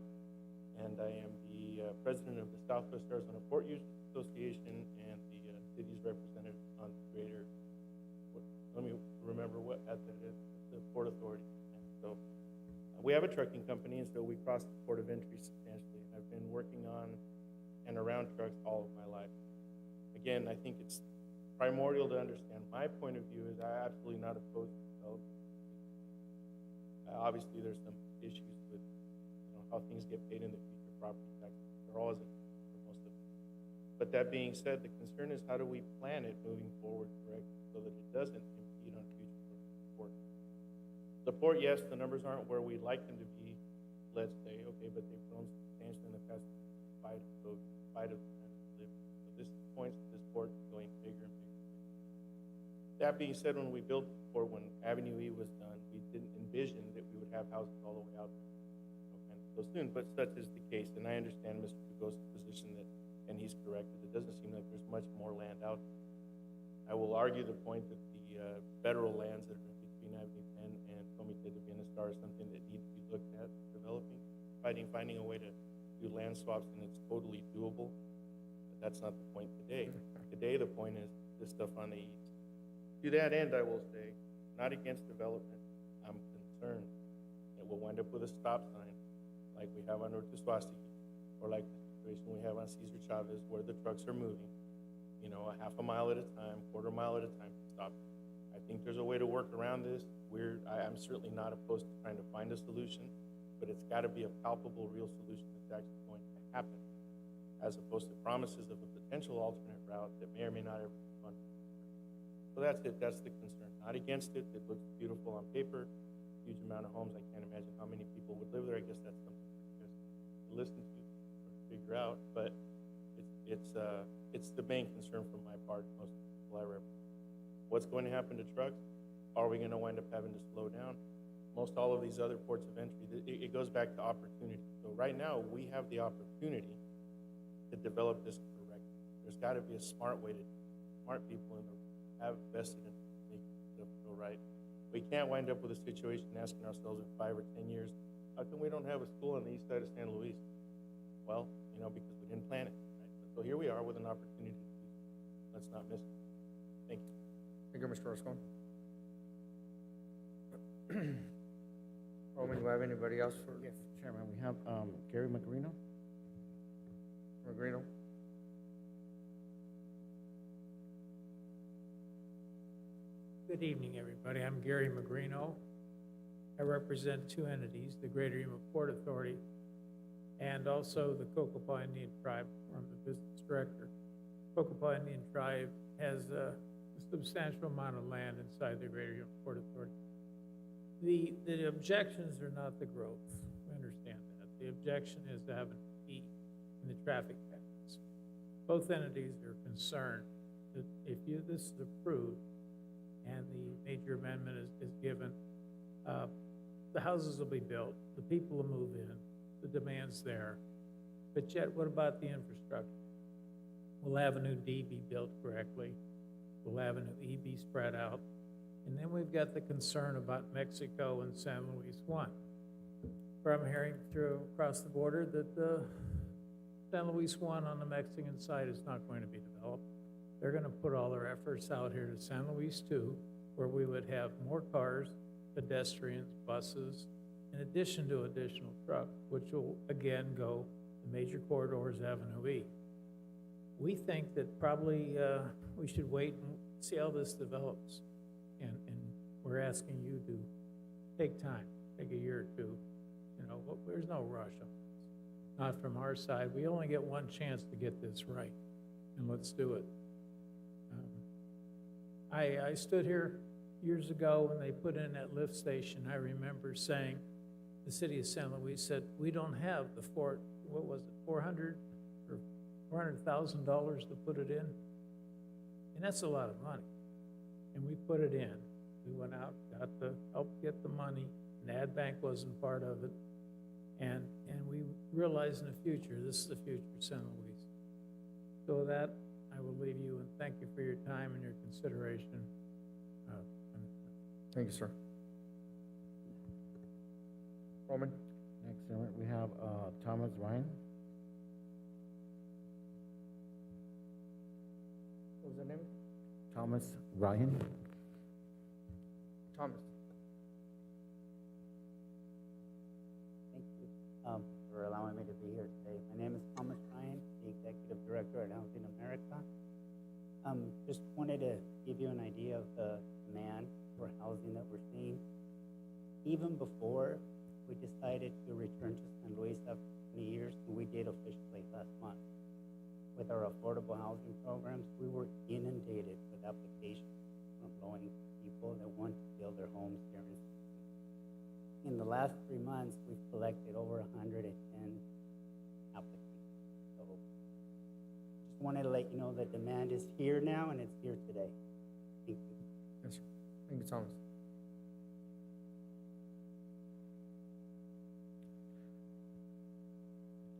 and I am the president of the Southwest Arizona Port Users Association and the city's representative on the greater, let me remember what, at the Port Authority. And so, we have a trucking company, and so we cross the port of entry substantially. I've been working on and around trucks all of my life. Again, I think it's primordial to understand. My point of view is I'm absolutely not opposed to development. Obviously, there's some issues with how things get paid in the future, property taxes. There always are for most of it. But that being said, the concern is how do we plan it moving forward correctly so that it doesn't impede on future support. The port, yes, the numbers aren't where we'd like them to be, let's say, okay, but they've grown substantially in the past spite of the time we live. So this points to this port going bigger and bigger. That being said, when we built the port, when Avenue E was done, we didn't envision that we would have houses all the way out there so soon, but such is the case. And I understand Mr. Dugo's position that, and he's correct, that it doesn't seem like there's much more land out there. I will argue the point that the federal lands that are between Avenue 10 and Comité de Bienestar is something that needs to be looked at, developing, finding a way to do land swaps, and it's totally doable. But that's not the point today. Today, the point is this stuff on the east. To that end, I will say, not against development. I'm concerned that we'll wind up with a stop sign like we have on Ortiz Suástegui, or like the situation we have on Cesar Chavez, where the trucks are moving, a half a mile at a time, quarter mile at a time to stop. I think there's a way to work around this. I'm certainly not opposed to trying to find a solution, but it's got to be a palpable, real solution that's actually going to happen, as opposed to promises of a potential alternate route that may or may not ever be funded. So that's it. That's the concern. Not against it. It looks beautiful on paper. Huge amount of homes. I can't imagine how many people would live there. I guess that's something for you guys to listen to or figure out. But it's the main concern from my part. Most people I represent. What's going to happen to trucks? Are we going to wind up having to slow down? Most all of these other ports of entry, it goes back to opportunity. So right now we have the opportunity to develop this correctly. There's got to be a smart way to smart people in the have vested in making stuff go right. We can't wind up with a situation asking ourselves in 5 or 10 years, how come we don't have a school on the east side of San Luis? Well, because we didn't plan it. Right? So here we are with an opportunity to do so. Let's not miss it. Thank you. Thank you, Mr. Roscoe. Roman, do you have anybody else for Yes, Chairman, we have Gary Magrino. Magrino? Good evening, everybody. I'm Gary Magrino. I represent two entities, the Greater Yuma Port Authority and also the Cocopah Indian Tribe. I'm the business director. Cocopah Indian Tribe has a substantial amount of land inside the Greater Yuma Port Authority. The objections are not the growth. We understand that. The objection is to have an E in the traffic patterns. Both entities are concerned that if this is approved and the major amendment is given, the houses will be built, the people will move in, the demand's there. But yet, what about the infrastructure? Will Avenue D be built correctly? Will Avenue E be spread out? And then we've got the concern about Mexico and San Luis One. Where I'm hearing across the border that the San Luis One on the Mexican side is not going to be developed. They're going to put all their efforts out here to San Luis Two, where we would have more cars, pedestrians, buses, in addition to additional trucks, which will again go the major corridors, Avenue E. We think that probably we should wait and see how this develops. And we're asking you to take time, take a year or two. There's no rush on this. Not from our side. We only get one chance to get this right, and let's do it. I stood here years ago when they put in that lift station. I remember saying, the city of San Luis said, we don't have the $400,000 to put it in? And that's a lot of money. And we put it in. We went out, got the help get the money. NAD Bank wasn't part of it. And we realized in the future, this is the future of San Luis. So with that, I will leave you and thank you for your time and your consideration. Thank you, sir. Roman? Next, Chairman, we have Thomas Ryan. What was the name? Thomas Ryan. Thomas. Thank you for allowing me to be here today. My name is Thomas Ryan, the Executive Director at Housing America. Just wanted to give you an idea of the demand for housing that we're seeing. Even before we decided to return to San Luis after 20 years, and we did officially last month, with our affordable housing programs, we were inundated with applications from low-income people that want to build their homes here in San Luis. In the last 3 months, we've collected over 110 applications. So just wanted to let you know that demand is here now and it's here today. Thank you. Yes, sir. Thank you, Thomas.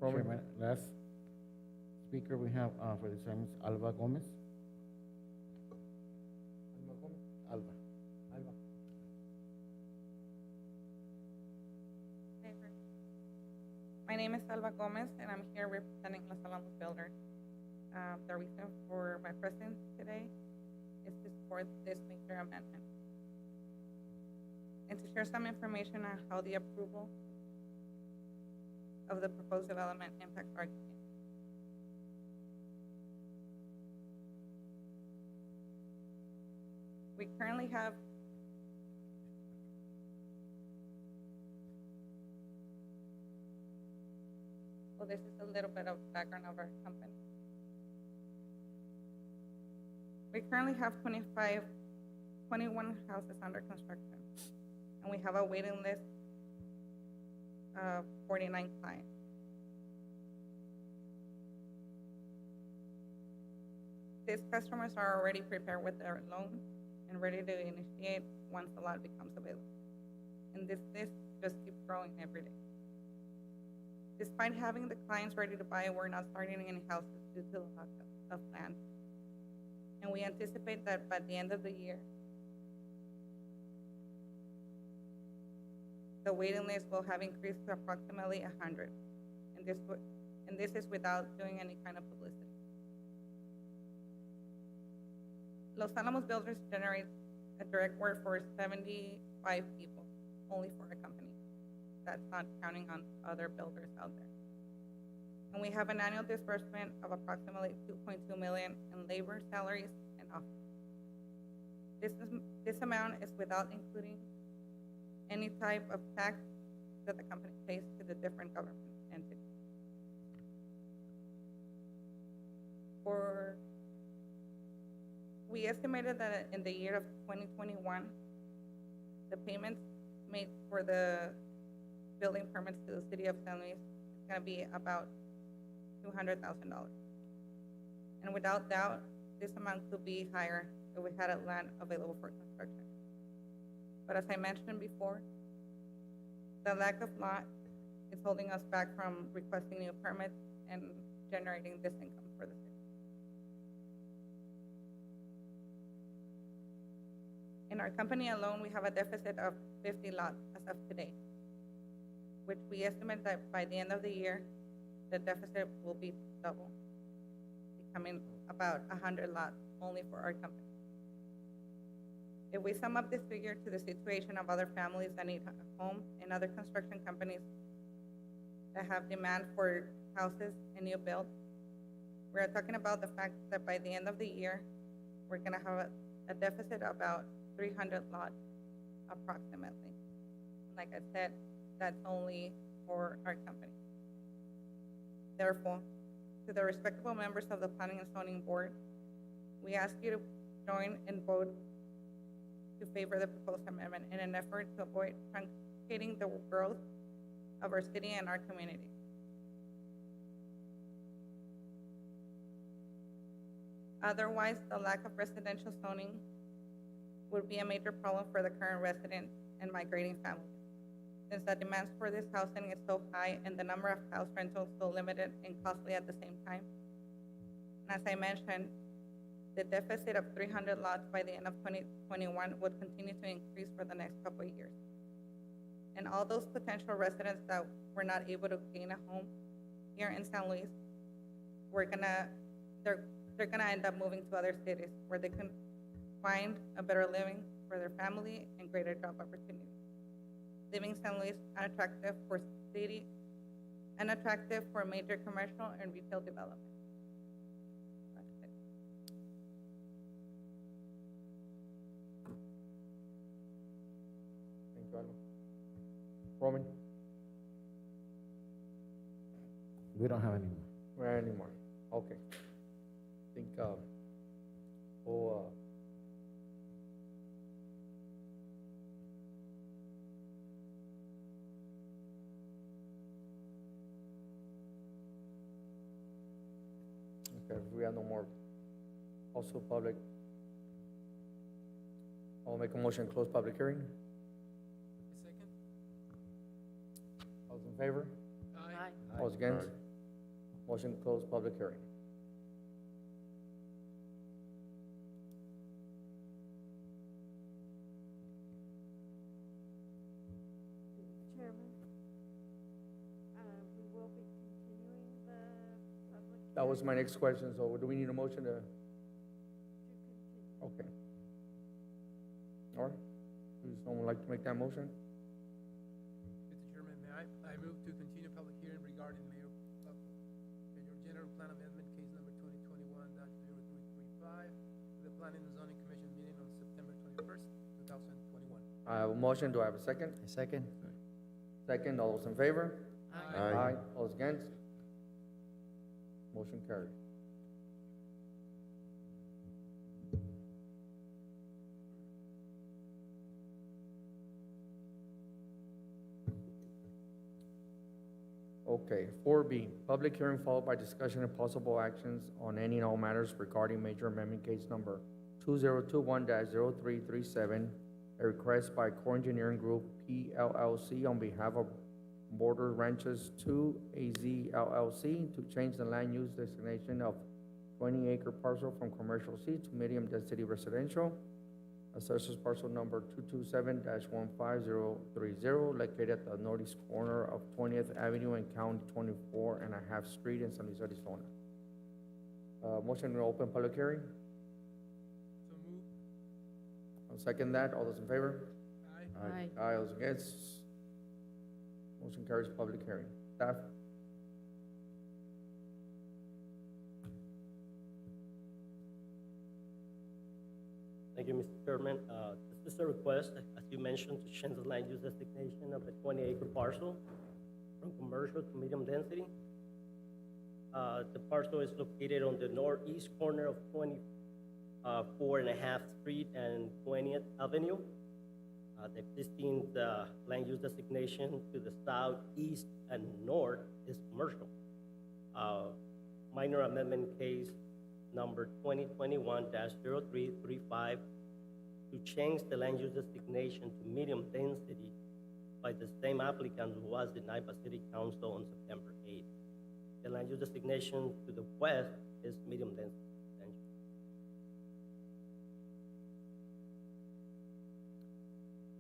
Roman? Chairman, last speaker we have for this item is Alba Gomez. Alba. My name is Alba Gomez, and I'm here representing Los Alamos Builders. The reason for my presence today is to support this major amendment and to share some information on how the approval of the proposed development impacts our community. We currently have this is a little bit of background of our company. We currently have 21 houses under construction, and we have a waiting list of 49 clients. These customers are already prepared with their loan and ready to initiate once the lot becomes available. And this list just keeps growing every day. Despite having the clients ready to buy, we're not starting any houses due to the lack of land. And we anticipate that by the end of the year, the waiting list will have increased to approximately 100. And this is without doing any kind of publicity. Los Alamos Builders generates a direct workforce 75 people, only for our company. That's not counting on other builders out there. And we have an annual disbursement of approximately $2.2 million in labor, salaries, and office. This amount is without including any type of tax that the company pays to the different government entities. We estimated that in the year of 2021, the payments made for the building permits to the city of San Luis is going to be about $200,000. And without doubt, this amount could be higher if we had a land available for construction. But as I mentioned before, the lack of lot is holding us back from requesting new permits and generating this income for the city. In our company alone, we have a deficit of 50 lots as of today, which we estimate that by the end of the year, the deficit will be double, becoming about 100 lots only for our company. If we sum up this figure to the situation of other families that need a home and other construction companies that have demand for houses and new builds, we're talking about the fact that by the end of the year, we're gonna have a deficit of about 300 lots approximately. Like I said, that's only for our company. Therefore, to the respectable members of the Planning and Zoning Board, we ask you to join and vote to favor the proposed amendment in an effort to avoid truncating the growth of our city and our community. Otherwise, the lack of residential zoning would be a major problem for the current residents and migrating families, since the demands for this housing is so high and the number of house rentals so limited and costly at the same time. And as I mentioned, the deficit of 300 lots by the end of 2021 would continue to increase for the next couple of years. And all those potential residents that were not able to gain a home here in San Luis, they're gonna end up moving to other cities where they can find a better living for their family and greater job opportunities, leaving San Luis unattractive for major commercial and retail development. That's it. Thank you, Alma. Roman? We don't have any more. Right, anymore. Okay. Think, we'll, okay, if we have no more, also public, I'll make a motion to close public hearing. Second? All those in favor? Aye. All those against? Motion to close public hearing. Chairman, we will be continuing the public. That was my next question, so do we need a motion to, To continue. okay. All right, does someone like to make that motion? Mr. Chairman, may I move to continue public hearing regarding Mayor General Plan Amendment, case number 2021-0335, to the Planning and Zoning Commission meeting on September 21st, 2021. I have a motion, do I have a second? Second. Second, all those in favor? Aye. All those against? Motion carried. Okay, 4B, public hearing followed by discussion and possible actions on any and all matters regarding major amendment case number 2021-0337, a request by Core Engineering Group PLLC on behalf of Border Ranches 2 AZ LLC to change the land use designation of 20-acre parcel from commercial C to medium-density residential. Assessors parcel number 227-15030, located at the northeast corner of 20th Avenue and County 24 and a half Street in San Luis, Arizona. Motion to open public hearing. So move. I'll second that. All those in favor? Aye. Aye, all those against? Motion carries public hearing. Staff? Thank you, Mr. Chairman. This is a request, as you mentioned, to change the land use designation of the 20-acre parcel from commercial to medium density. The parcel is located on the northeast corner of 24 and a half Street and 20th Avenue. The existing land use designation to the south, east, and north is commercial. Minor amendment case number 2021-0335 to change the land use designation to medium density by the same applicant who was denied by City Council on September 8th. The land use designation to the west is medium density.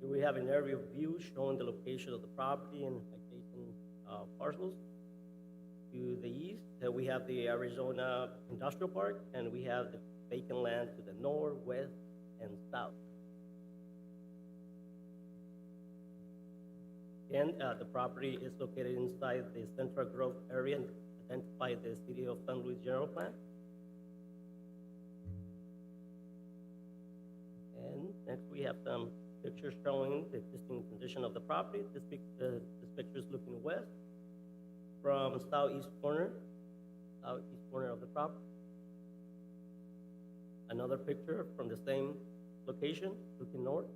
Here we have an aerial view showing the location of the property and adjacent parcels. To the east, we have the Arizona Industrial Park, and we have the vacant land to the north, west, and south. And the property is located inside the Central Grove area identified the City of San Luis General Plan. And next we have some pictures showing the existing condition of the property. This picture is looking west from southeast corner of the property. Another picture from the same location, looking north.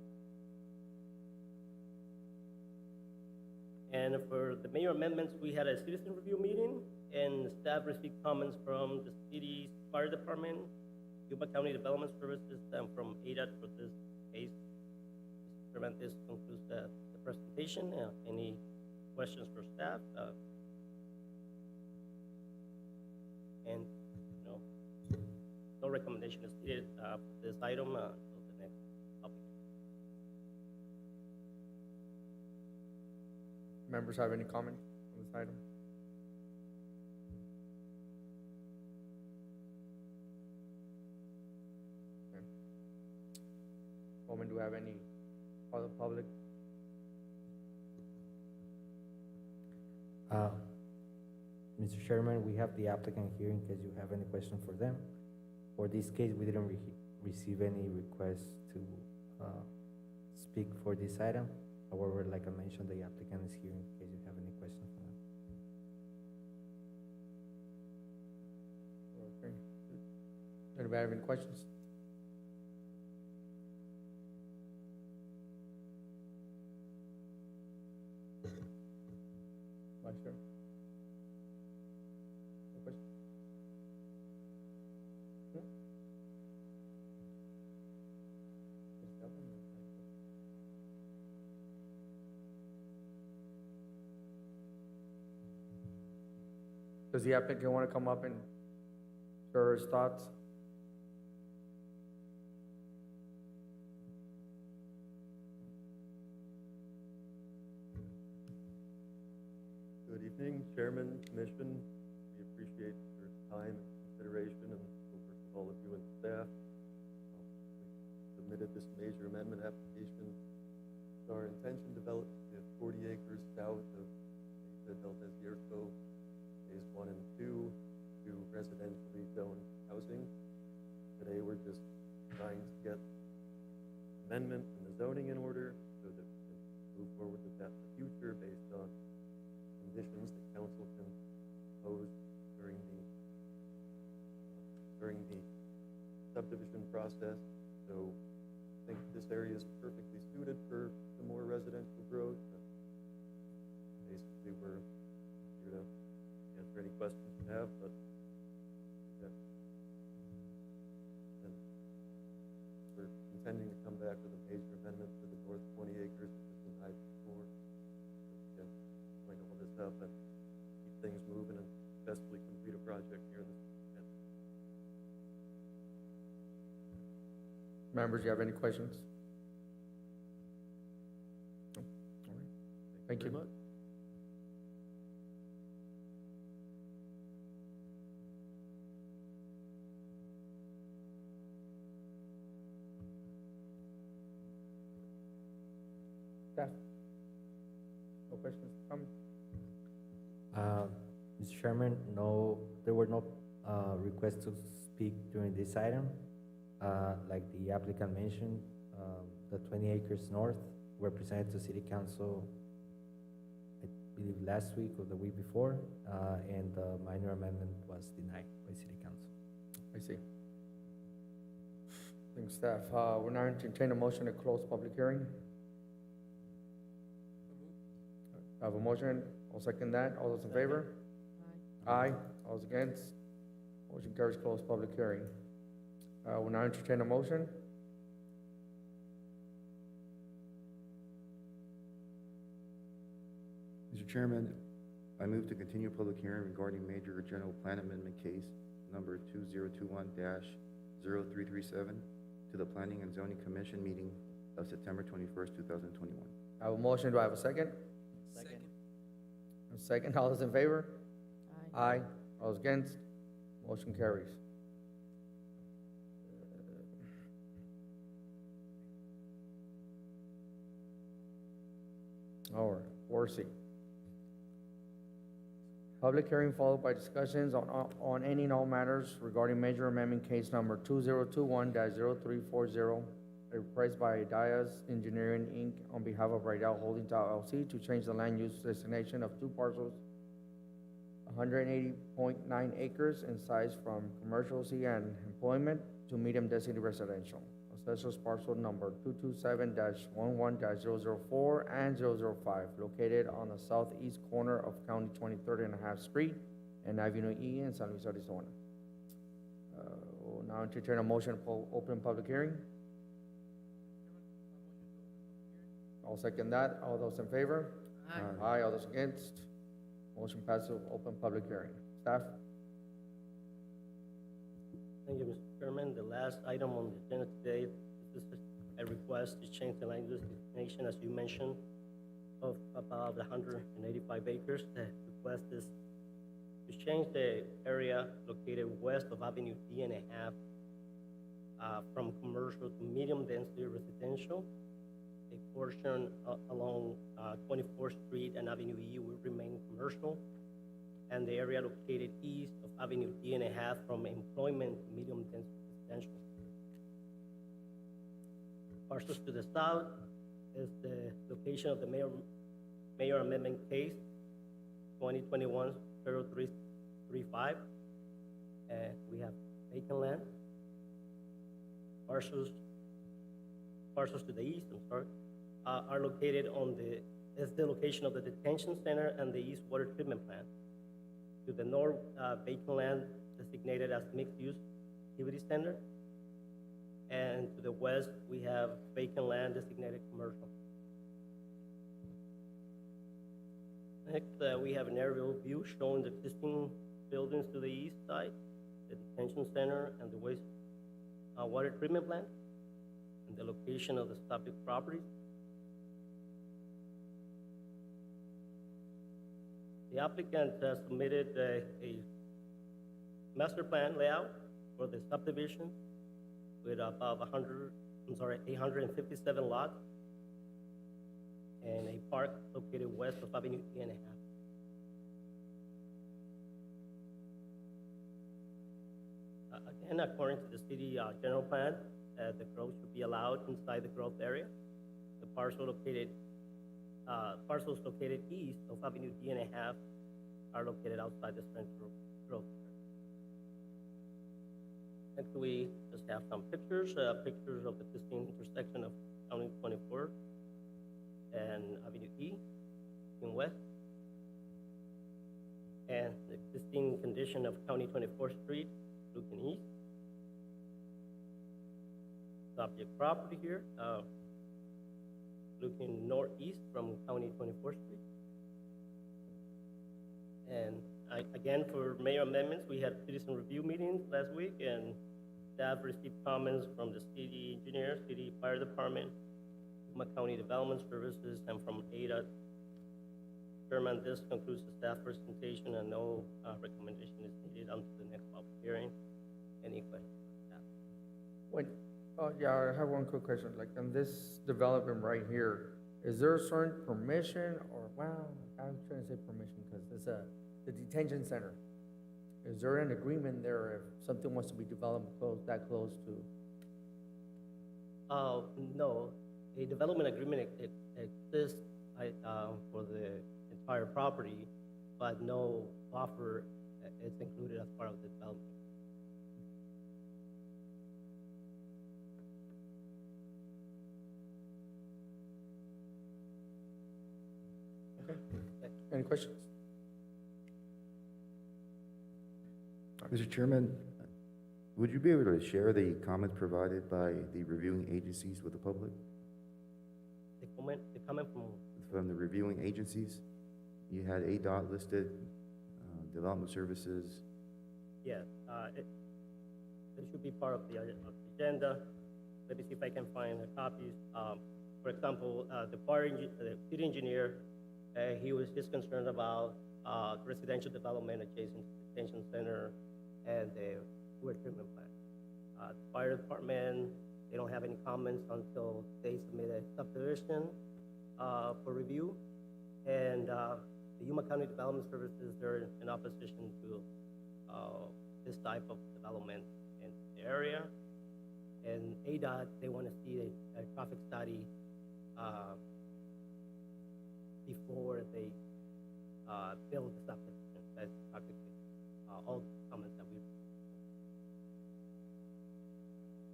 And for the major amendments, we had a citizen review meeting, and staff received comments from the city's fire department, Yuba County Development Services, and from ADOT for this case. This concludes the presentation. Any questions for staff? And no recommendation is needed for this item until the next topic. Members have any comment on this item? Okay. Woman, do we have any other public? Mr. Chairman, we have the applicant here in case you have any question for them. For this case, we didn't receive any requests to speak for this item. However, like I mentioned, the applicant is here in case you have any questions for them. Okay. Anybody have any questions? Vice Chair? No question? No? Is that one? Does the applicant want to come up and share his thoughts? Good evening, Chairman, Commission. We appreciate your time and consideration and the work of all of you and staff. We submitted this major amendment application. It's our intention to develop the 40 acres south of Del Desierto, phase 1 and 2, to residentially zoned housing. Today, we're just trying to get amendment in the zoning in order so that we can move forward with that in the future based on conditions that council can pose during the subdivision process. So I think this area is perfectly suited for the more residential growth. Basically, we're here to answer any questions you have, but yeah. And we're intending to come back with a major amendment for the north 20 acres that was denied before. Again, bring all this up and keep things moving and successfully complete a project here in this. Members, you have any questions? No? All right. Thank you. Very much. Staff? No questions? Mr. Chairman, no, there were no requests to speak during this item. Like the applicant mentioned, the 20 acres north were presented to City Council, I believe last week or the week before, and the minor amendment was denied by City Council. I see. Thanks, staff. We're now entertain a motion to close public hearing. I have a motion. I'll second that. All those in favor? Aye. All those against? Motion carries. Close public hearing. We'll now entertain a motion. Mr. Chairman, I move to continue public hearing regarding major general plan amendment case number 2021-0337 to the Planning and Zoning Commission meeting of September 21st, 2021. I have a motion. Do I have a second? Second. A second. All those in favor? Aye. All those against? Motion carries. All right, 4C. Public hearing followed by discussions on any and all matters regarding major amendment case number 2021-0340, a request by Diaz Engineering, Inc. on behalf of Rydell Holdings LLC to change the land use destination of two parcels, 180.9 acres in size from commercial C and employment to medium density residential. Assessors parcel number 227-11-004 and 005, located on the southeast corner of County 23rd and a half Street and Avenue E in San Luis, Arizona. We'll now entertain a motion for open public hearing. I'll second that. All those in favor? Aye. Aye. All those against? Motion passes to open public hearing. Staff? Thank you, Mr. Chairman. The last item on the agenda today, this is a request to change the land use designation, as you mentioned, of about 185 acres. The request is to change the area located west of Avenue D and a half from commercial to medium density residential. A portion along 24th Street and Avenue E will remain commercial, and the area located east of Avenue D and a half from employment to medium density residential. Parcels to the south is the location of the mayor amendment case, 2021-0335. We have vacant land. Parcels to the east, are located is the location of the detention center and the east water treatment plant. To the north, vacant land designated as mixed-use activity center. And to the west, we have vacant land designated commercial. Next, we have an aerial view showing the existing buildings to the east side, the detention center and the waste water treatment plant, and the location of the subject properties. The applicant submitted a master plan layout for the subdivision with about 857 lots and a park located west of Avenue E and a half. Again, according to the city general plan, the growth should be allowed inside the growth area. The parcels located east of Avenue D and a half are located outside the central growth area. Next, we just have some pictures of the existing intersection of County 24 and Avenue E in west, and the existing condition of County 24th Street looking east. Subject property here, looking northeast from County 24th Street. And again, for mayor amendments, we had citizen review meetings last week, and staff received comments from the city engineer, city fire department, Yuma County Development Services, and from ADA. Chairman, this concludes the staff presentation, and no recommendation is needed until the next public hearing. Any questions? Yeah, I have one quick question. Like on this development right here, is there a certain permission or, well, I'm trying to say permission because it's the detention center. Is there an agreement there if something wants to be developed that close to? No, a development agreement exists for the entire property, but no buffer is included as part of the development. Okay. Any questions? Mr. Chairman, would you be able to share the comments provided by the reviewing agencies with the public? The comment From the reviewing agencies? You had ADOT listed, Development Services. Yes, it should be part of the agenda. Let me see if I can find the copies. For example, the city engineer, he's concerned about residential development adjacent to the detention center and the water treatment plant. The fire department, they don't have any comments until they submit a subdivision for review. And the Yuma County Development Services, they're in opposition to this type of development in the area. And ADOT, they want to see a traffic study before they build the subdivision. That's practically all the comments that we.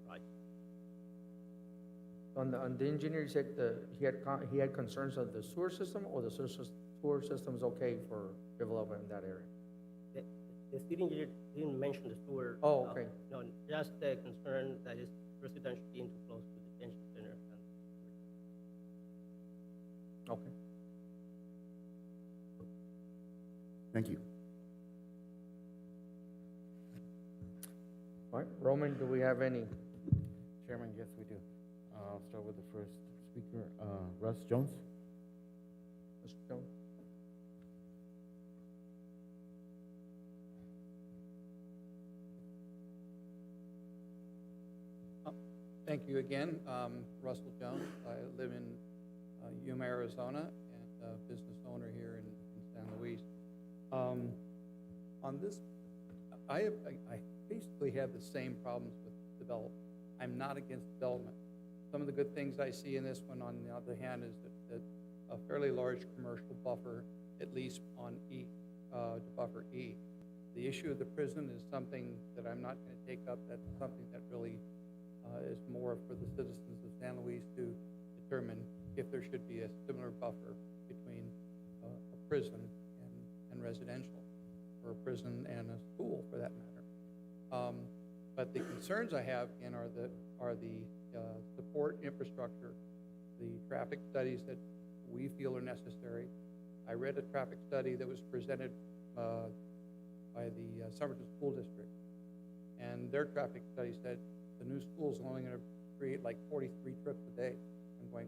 Right. On the engineer, you said he had concerns of the sewer system, or the sewer system's okay for development in that area? The city engineer didn't mention the sewer. Oh, okay. No, just the concern that is residential being too close to the detention center. Okay. Thank you. All right, Roman, do we have any? Chairman, yes, we do. I'll start with the first speaker, Russ Jones. Mr. Jones? Thank you again. Russell Jones. I live in Yuma, Arizona, and a business owner here in San Luis. On this, I basically have the same problems with development. I'm not against development. Some of the good things I see in this one, on the other hand, is that a fairly large commercial buffer, at least on E, to buffer E. The issue of the prison is something that I'm not going to take up. That's something that really is more for the citizens of San Luis to determine if there should be a similar buffer between a prison and residential, or a prison and a school for that matter. But the concerns I have again are the support infrastructure, the traffic studies that we feel are necessary. I read a traffic study that was presented by the Somerton School District, and their traffic study said the new school is only going to create like 43 trips a day. I'm going,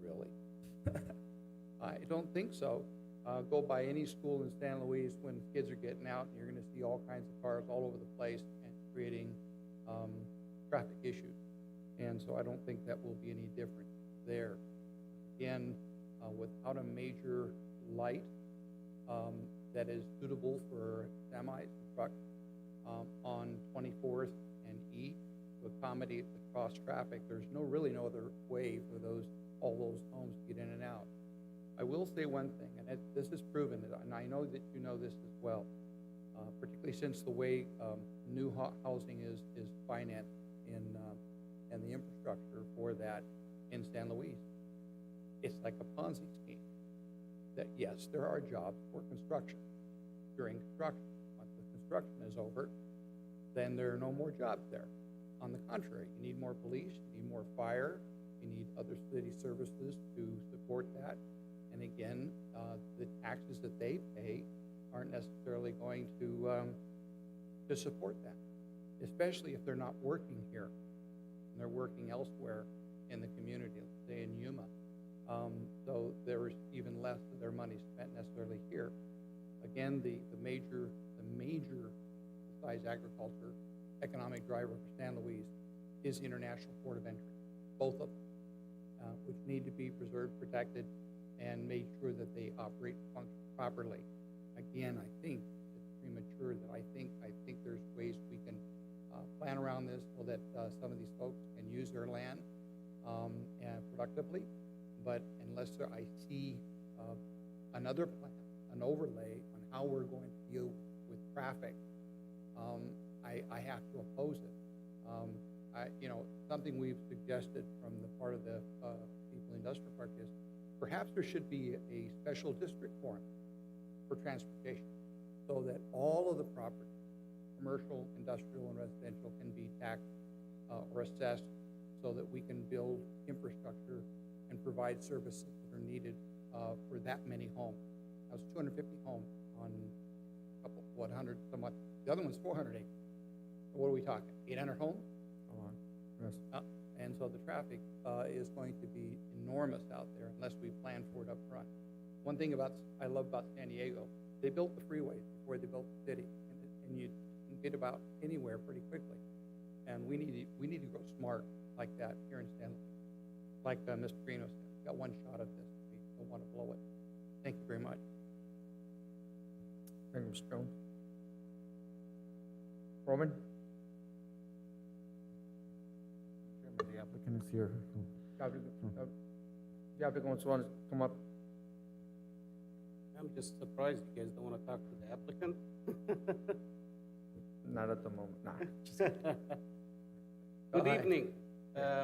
really? I don't think so. Go by any school in San Luis when kids are getting out, and you're going to see all kinds of cars all over the place and creating traffic issues. And so I don't think that will be any different there. Again, without a major light that is suitable for semis and trucks on 24th and E to accommodate the cross traffic, there's really no other way for all those homes to get in and out. I will say one thing, and this is proven, and I know that you know this as well, particularly since the way new housing is financed and the infrastructure for that in San Luis. It's like a Ponzi scheme. That yes, there are jobs for construction during construction. Once the construction is over, then there are no more jobs there. On the contrary, you need more police, you need more fire, you need other city services to support that. And again, the taxes that they pay aren't necessarily going to support that, especially if they're not working here and they're working elsewhere in the community, let's say in Yuma. So there's even less of their money spent necessarily here. Again, the major, besides agriculture, economic driver for San Luis is the International Port of Entry, both of them, which need to be preserved, protected, and made sure that they operate function properly. Again, I think it's premature that I think there's ways we can plan around this so that some of these folks can use their land and productively. But unless I see another plan, an overlay on how we're going to deal with traffic, I have to oppose it. Something we've suggested from the part of the People Industrial Park is perhaps there should be a special district for transportation, so that all of the property, commercial, industrial, and residential, can be taxed or assessed, so that we can build infrastructure and provide services that are needed for that many homes. That was 250 homes on a couple, 100 somewhat. The other one's 400 acres. So what are we talking? 800 homes? Yes. And so the traffic is going to be enormous out there unless we plan for it up front. One thing I love about San Diego, they built the freeways before they built the city, and you can get about anywhere pretty quickly. And we need to go smart like that here in San Luis. Like Mr. Greeno said, we got one shot at this. We don't want to blow it. Thank you very much. Thank you, Mr. Jones. Roman? Chairman, the applicant is here. The applicant wants to come up. I'm just surprised you guys don't want to talk to the applicant. Not at the moment, nah. Good evening.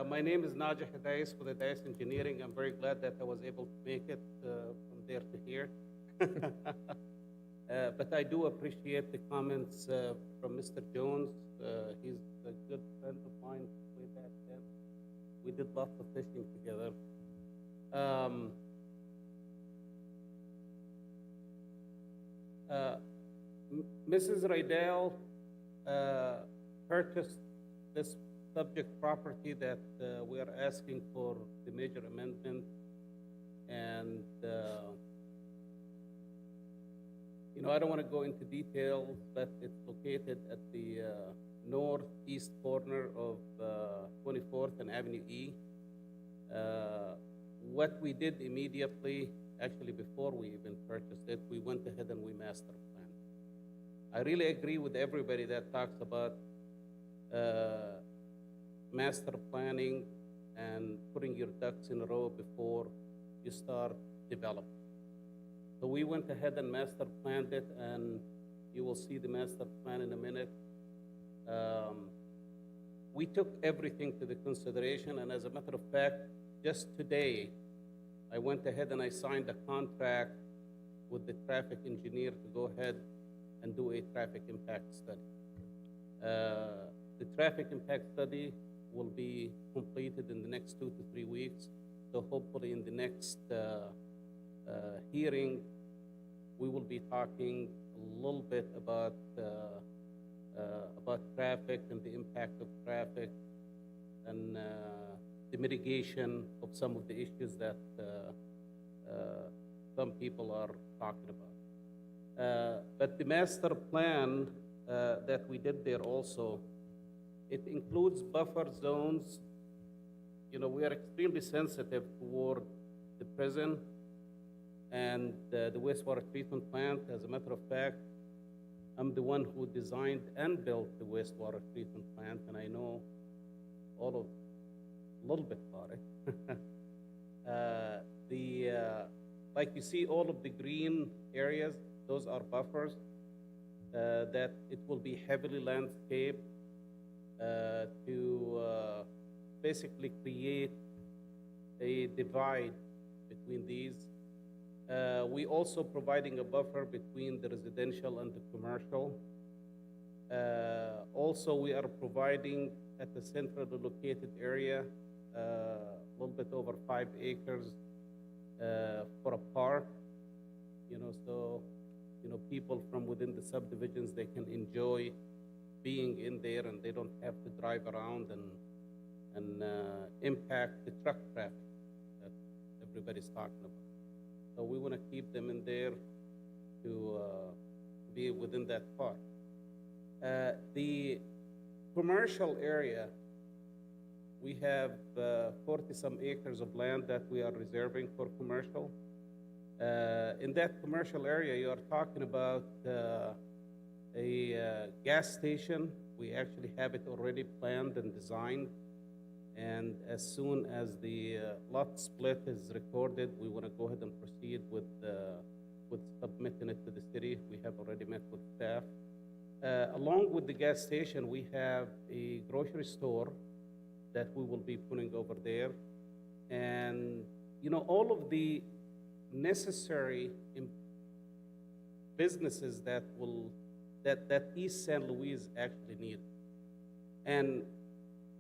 My name is Najah Hadais with Hadais Engineering. I'm very glad that I was able to make it from there to here. But I do appreciate the comments from Mr. Jones. He's a good friend of mine way back then. We did lots of fishing together. Mrs. Rydell purchased this subject property that we are asking for the major amendment, and I don't want to go into details, but it's located at the northeast corner of 24th and Avenue E. What we did immediately, actually before we even purchased it, we went ahead and we master planned. I really agree with everybody that talks about master planning and putting your ducks in a row before you start developing. So we went ahead and master planned it, and you will see the master plan in a minute. We took everything to the consideration, and as a matter of fact, just today, I went ahead and I signed a contract with the traffic engineer to go ahead and do a traffic impact study. The traffic impact study will be completed in the next 2 to 3 weeks. So hopefully in the next hearing, we will be talking a little bit about traffic and the impact of traffic and the mitigation of some of the issues that some people are talking about. But the master plan that we did there also, it includes buffer zones. You know, we are extremely sensitive toward the prison and the wastewater treatment plant. As a matter of fact, I'm the one who designed and built the wastewater treatment plant, and I know a little bit about it. Like you see, all of the green areas, those are buffers that it will be heavily landscaped to basically create a divide between these. We also providing a buffer between the residential and the commercial. Also, we are providing at the centrally located area a little bit over 5 acres for a park. You know, so people from within the subdivisions, they can enjoy being in there, and they don't have to drive around and impact the truck traffic that everybody's talking about. So we want to keep them in there to be within that park. The commercial area, we have 40-some acres of land that we are reserving for commercial. In that commercial area, you are talking about a gas station. We actually have it already planned and designed. And as soon as the lot split is recorded, we want to go ahead and proceed with submitting it to the city. We have already met with staff. Along with the gas station, we have a grocery store that we will be putting over there. And, all of the necessary businesses that East San Luis actually need. And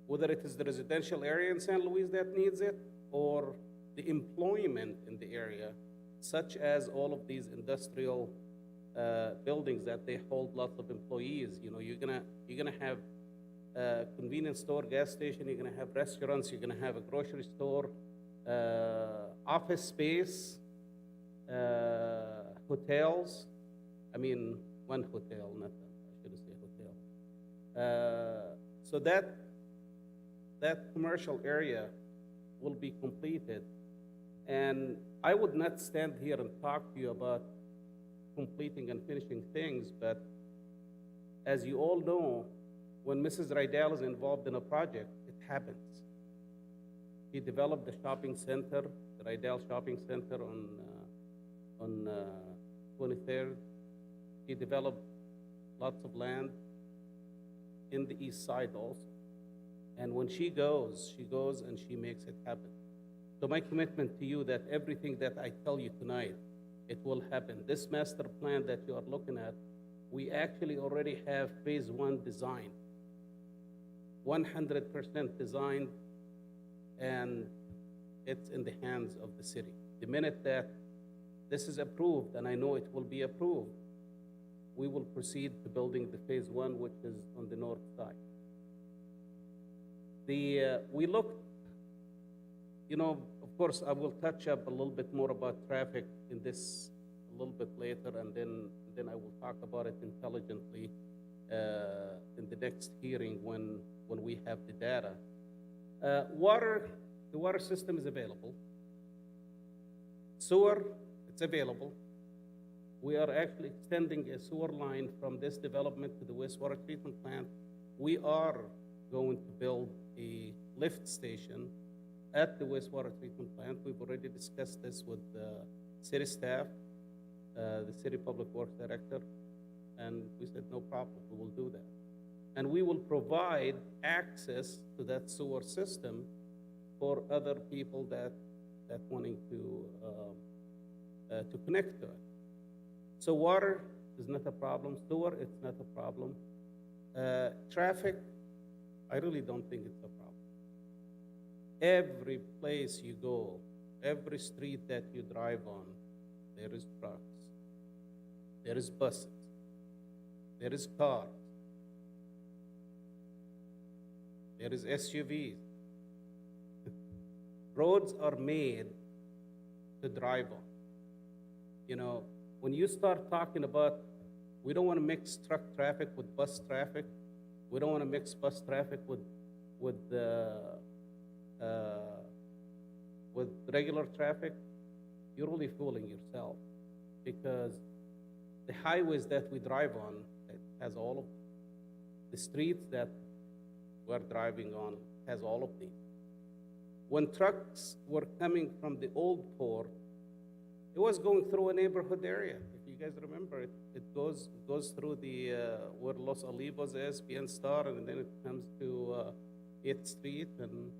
whether it is the residential area in San Luis that needs it, or the employment in the area, such as all of these industrial buildings that they hold lots of employees. You're gonna have a convenience store, gas station. You're gonna have restaurants. You're gonna have a grocery store, office space, hotels. I mean, one hotel, not I shouldn't say hotel. So that commercial area will be completed, and I would not stand here and talk to you about completing and finishing things, but as you all know, when Mrs. Rydell is involved in a project, it happens. She developed the shopping center, the Rydell Shopping Center on 23rd. She developed lots of land in the east side also. And when she goes and she makes it happen. So my commitment to you that everything that I tell you tonight, it will happen. This master plan that you are looking at, we actually already have phase 1 designed, 100% designed, and it's in the hands of the city. The minute that this is approved, and I know it will be approved, we will proceed to building the phase 1, which is on the north side. We looked, of course, I will touch up a little bit more about traffic in this a little bit later, and then I will talk about it intelligently in the next hearing when we have the data. Water, the water system is available. Sewer, it's available. We are actually extending a sewer line from this development to the wastewater treatment plant. We are going to build a lift station at the wastewater treatment plant. We've already discussed this with the city staff, the city public works director, and we said, no problem, we will do that. And we will provide access to that sewer system for other people that wanting to connect to it. So water is not a problem. Sewer, it's not a problem. Traffic, I really don't think it's a problem. Every place you go, every street that you drive on, there is trucks, there is buses, there is cars, there is SUVs. Roads are made to drive on. You know, when you start talking about, we don't want to mix truck traffic with bus traffic, we don't want to mix bus traffic with regular traffic, you're really fooling yourself, because the highways that we drive on, it has all of them. The streets that we're driving on has all of these. When trucks were coming from the old port, it was going through a neighborhood area. If you guys remember, it goes through the where Los Olivos is, PN Star, and then it comes to 8th Street. And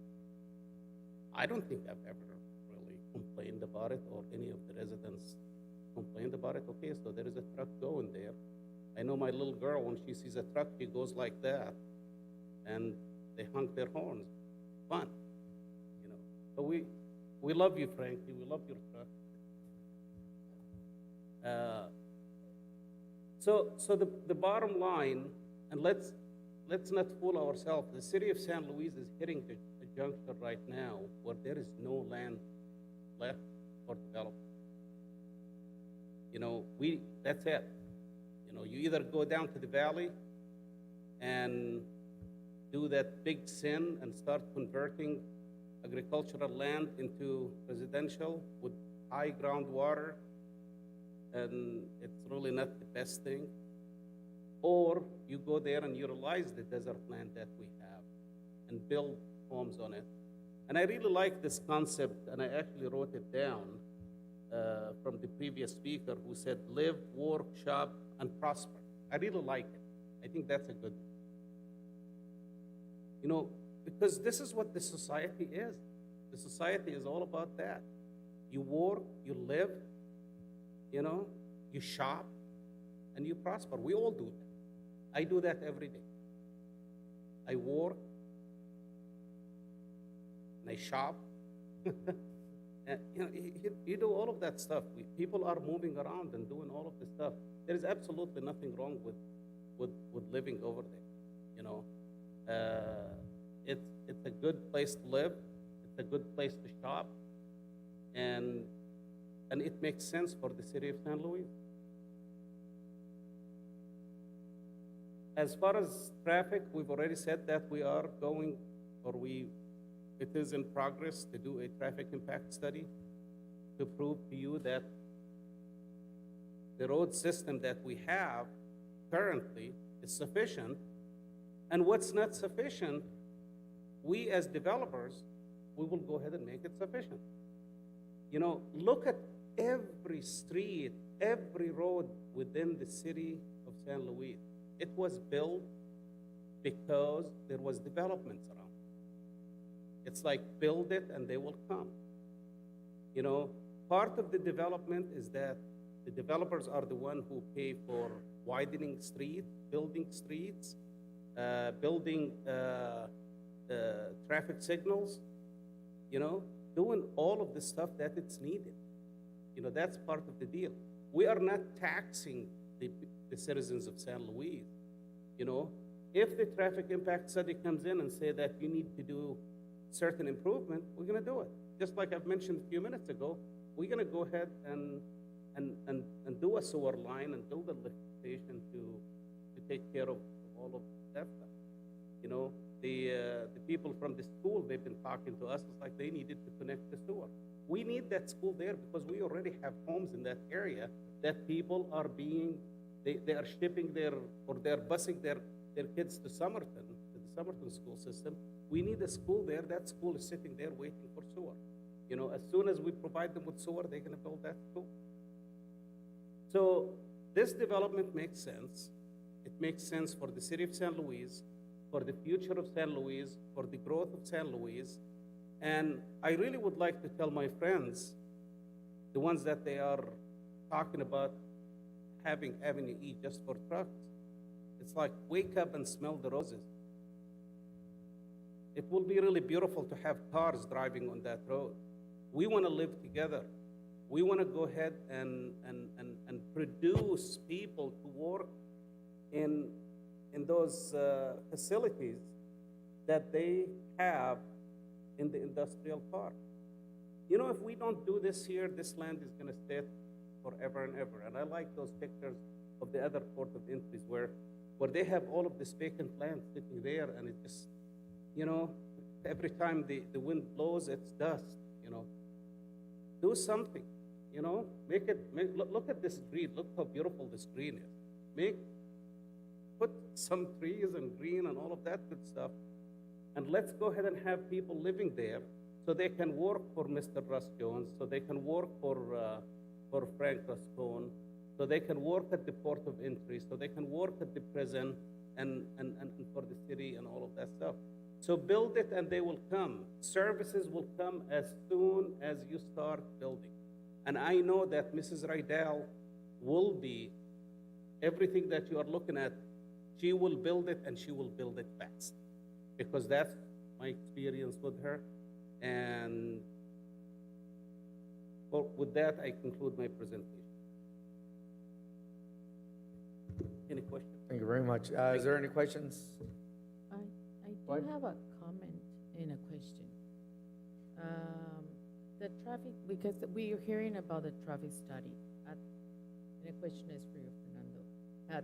I don't think I've ever really complained about it, or any of the residents complained about it. Okay, so there is a truck going there. I know my little girl, when she sees a truck, she goes like that, and they honk their horns. Fun, you know. But we love you, Frankie. We love your truck. So the bottom line, and let's not fool ourselves. The city of San Luis is hitting a juncture right now where there is no land left for development. You know, that's it. You know, you either go down to the valley and do that big sin and start converting agricultural land into residential with high groundwater, and it's really not the best thing. Or you go there and utilize the desert land that we have and build homes on it. And I really like this concept, and I actually wrote it down from the previous speaker, who said, live, work, shop, and prosper. I really like it. I think that's a good thing. You know, because this is what the society is. The society is all about that. You work, you live, you know, you shop, and you prosper. We all do that. I do that every day. I work, and I shop. And, you know, you do all of that stuff. People are moving around and doing all of this stuff. There is absolutely nothing wrong with living over there. You know, it's a good place to live. It's a good place to shop, and it makes sense for the city of San Luis. As far as traffic, we've already said that we are going, it is in progress to do a traffic impact study to prove to you that the road system that we have currently is sufficient. And what's not sufficient, we as developers, we will go ahead and make it sufficient. You know, look at every street, every road within the city of San Luis. It was built because there was developments around. It's like build it and they will come. You know, part of the development is that the developers are the one who pay for widening streets, building streets, building traffic signals, you know, doing all of the stuff that it's needed. You know, that's part of the deal. We are not taxing the citizens of San Luis. You know, if the traffic impact study comes in and say that you need to do certain improvement, we're going to do it. Just like I've mentioned a few minutes ago, we're going to go ahead and do a sewer line and build a lift station to take care of all of that stuff. people from the school, they've been talking to us, it's like they needed to connect the sewer. We need that school there because we already have homes in that area that people are they are shipping or they're busing their kids to Somerton, to the Somerton school system. We need a school there. That school is sitting there waiting for sewer. You know, as soon as we provide them with sewer, they're gonna build that school. So this development makes sense. It makes sense for the city of San Luis, for the future of San Luis, for the growth of San Luis. And I really would like to tell my friends, the ones that they are talking about having Avenue E just for trucks, it's like, wake up and smell the roses. It will be really beautiful to have cars driving on that road. We want to live together. We want to go ahead and produce people to work in those facilities that they have in the industrial park. You know, if we don't do this here, this land is going to stay forever and ever. And I like those pictures of the other port of entries where they have all of this vacant land sitting there, and it just, you know, every time the wind blows, it's dust, you know. Do something, you know, look at this green, look how beautiful this green is. Put some trees and green and all of that good stuff, and let's go ahead and have people living there so they can work for Mr. Russ Jones, so they can work for Frank Rascone, so they can work at the port of entry, so they can work at the prison and for the city and all of that stuff. So build it and they will come. Services will come as soon as you start building. And I know that Mrs. Rydell will be, everything that you are looking at, she will build it and she will build it fast. Because that's my experience with her. And well, with that, I conclude my presentation. Any questions? Thank you very much. Is there any questions? I do have a comment and a question. The traffic, because we are hearing about the traffic study, and the question is for you, Fernando.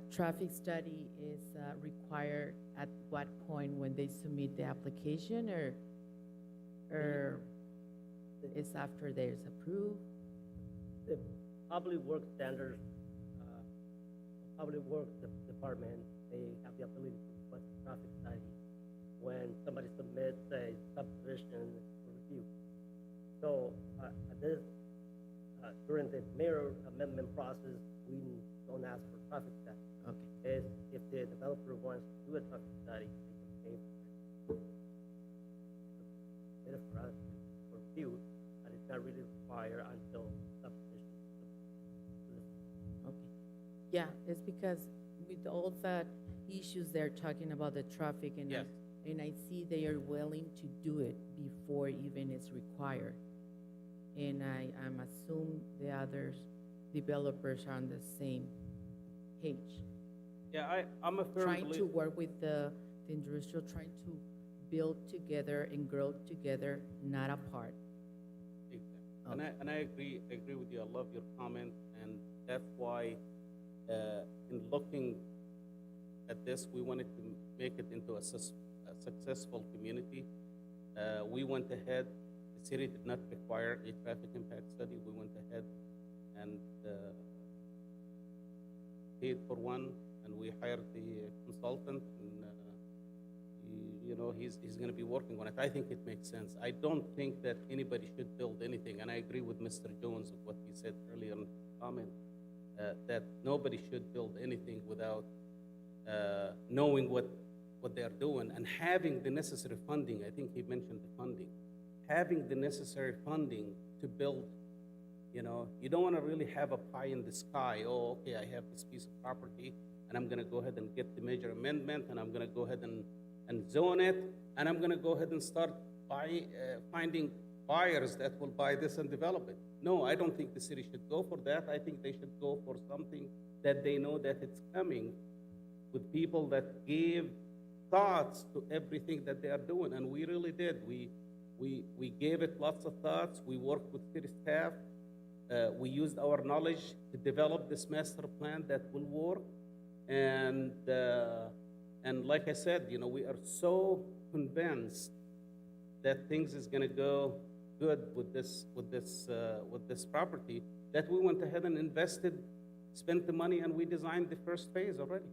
Traffic study is required at what point when they submit the application, or it's after there's approved? The public works standards, public works department, they have the ability to request a traffic study when somebody submits a subdivision for review. So during the mayor amendment process, we don't ask for traffic study. Okay. If the developer wants to do a traffic study, they can pay for it. It's for us for review, but it's not really required until subdivision. Okay. Yeah, it's because with all the issues they're talking about the traffic, and Yes. and I see they are willing to do it before even it's required. And I'm assume the other developers are on the same page. Yeah, I'm a firm Trying to believer. work with the industrial, trying to build together and grow together, not apart. Exactly. And I agree with you. I love your comment, and that's why in looking at this, we wanted to make it into a successful community. We went ahead. The city did not require a traffic impact study. We went ahead and paid for one, and we hired the consultant, and he's going to be working on it. I think it makes sense. I don't think that anybody should build anything, and I agree with Mr. Jones with what he said earlier in the comment, that nobody should build anything without knowing what they're doing and having the necessary funding. I think he mentioned the funding. Having the necessary funding to build, you don't want to really have a pie in the sky. Oh, okay, I have this piece of property, and I'm going to go ahead and get the major amendment, and I'm going to go ahead and zone it, and I'm going to go ahead and start finding buyers that will buy this and develop it. No, I don't think the city should go for that. I think they should go for something that they know that it's coming, with people that gave thoughts to everything that they are doing, and we really did. We gave it lots of thoughts. We worked with city staff. We used our knowledge to develop this master plan that will work. And like I said, we are so convinced that things is gonna go good with this property, that we went ahead and invested, spent the money, and we designed the first phase already.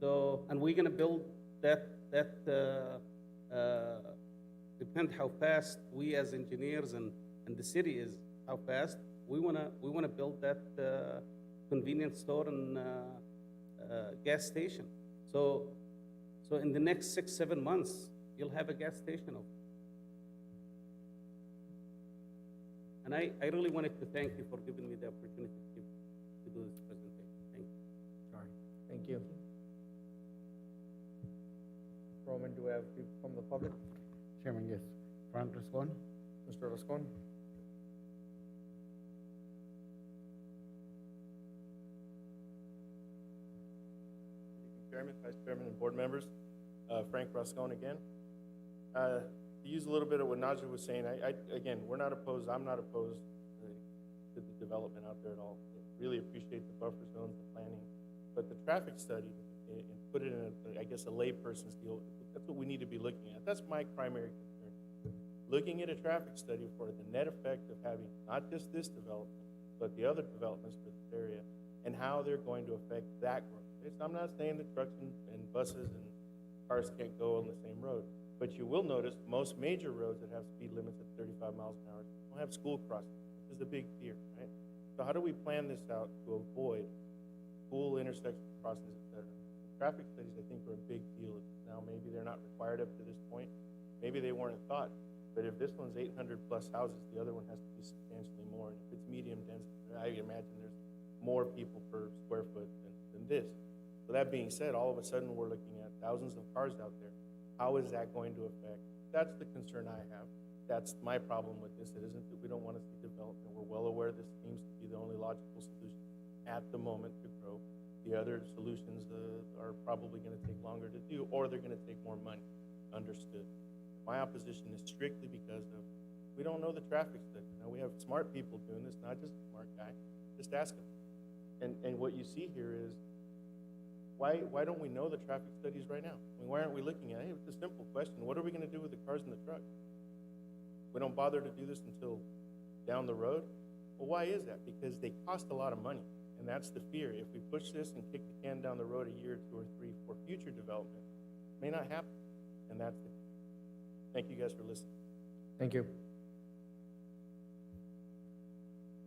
So, and we're gonna build depend how fast we as engineers and the city is, how fast, we wanna build that convenience store and gas station. So in the next 6-7 months, you'll have a gas station open. And I really wanted to thank you for giving me the opportunity to do this presentation. Thank you. All right, thank you. Roman, do we have people from the public? Chairman, yes. Frank Rascon? Mr. Rascon? Chairman, Vice Chairman, and board members. Frank Rascon again. To use a little bit of what Najee was saying, again, we're not opposed, I'm not opposed to the development out there at all. Really appreciate the buffer zones, the planning, but the traffic study, and put it in, I guess, a layperson's deal, that's what we need to be looking at. That's my primary concern. Looking at a traffic study for the net effect of having not just this development, but the other developments for this area, and how they're going to affect that growth. I'm not saying that trucks and buses and cars can't go on the same road, but you will notice most major roads that have speed limits at 35 miles an hour don't have school crossings, which is a big fear, right? So how do we plan this out to avoid school intersection crossings, et cetera? Traffic studies, I think, are a big deal. Now, maybe they're not required up to this point. Maybe they weren't thought. But if this one's 800 plus houses, the other one has to be substantially more. And if it's medium density, I imagine there's more people per square foot than this. So that being said, all of a sudden we're looking at thousands of cars out there. How is that going to affect? That's the concern I have. That's my problem with this. It isn't that we don't want to see development. We're well aware this seems to be the only logical solution at the moment to grow. The other solutions are probably going to take longer to do, or they're going to take more money. Understood. My opposition is strictly because of we don't know the traffic study. Now, we have smart people doing this, not just a smart guy. Just ask them. And what you see here is, why don't we know the traffic studies right now? I mean, why aren't we looking at it? Hey, it's a simple question. What are we going to do with the cars and the trucks? We don't bother to do this until down the road. Well, why is that? Because they cost a lot of money. And that's the fear. If we push this and kick the can down the road a year, 2 or 3 for future development, it may not happen. And that's it. Thank you guys for listening. Thank you.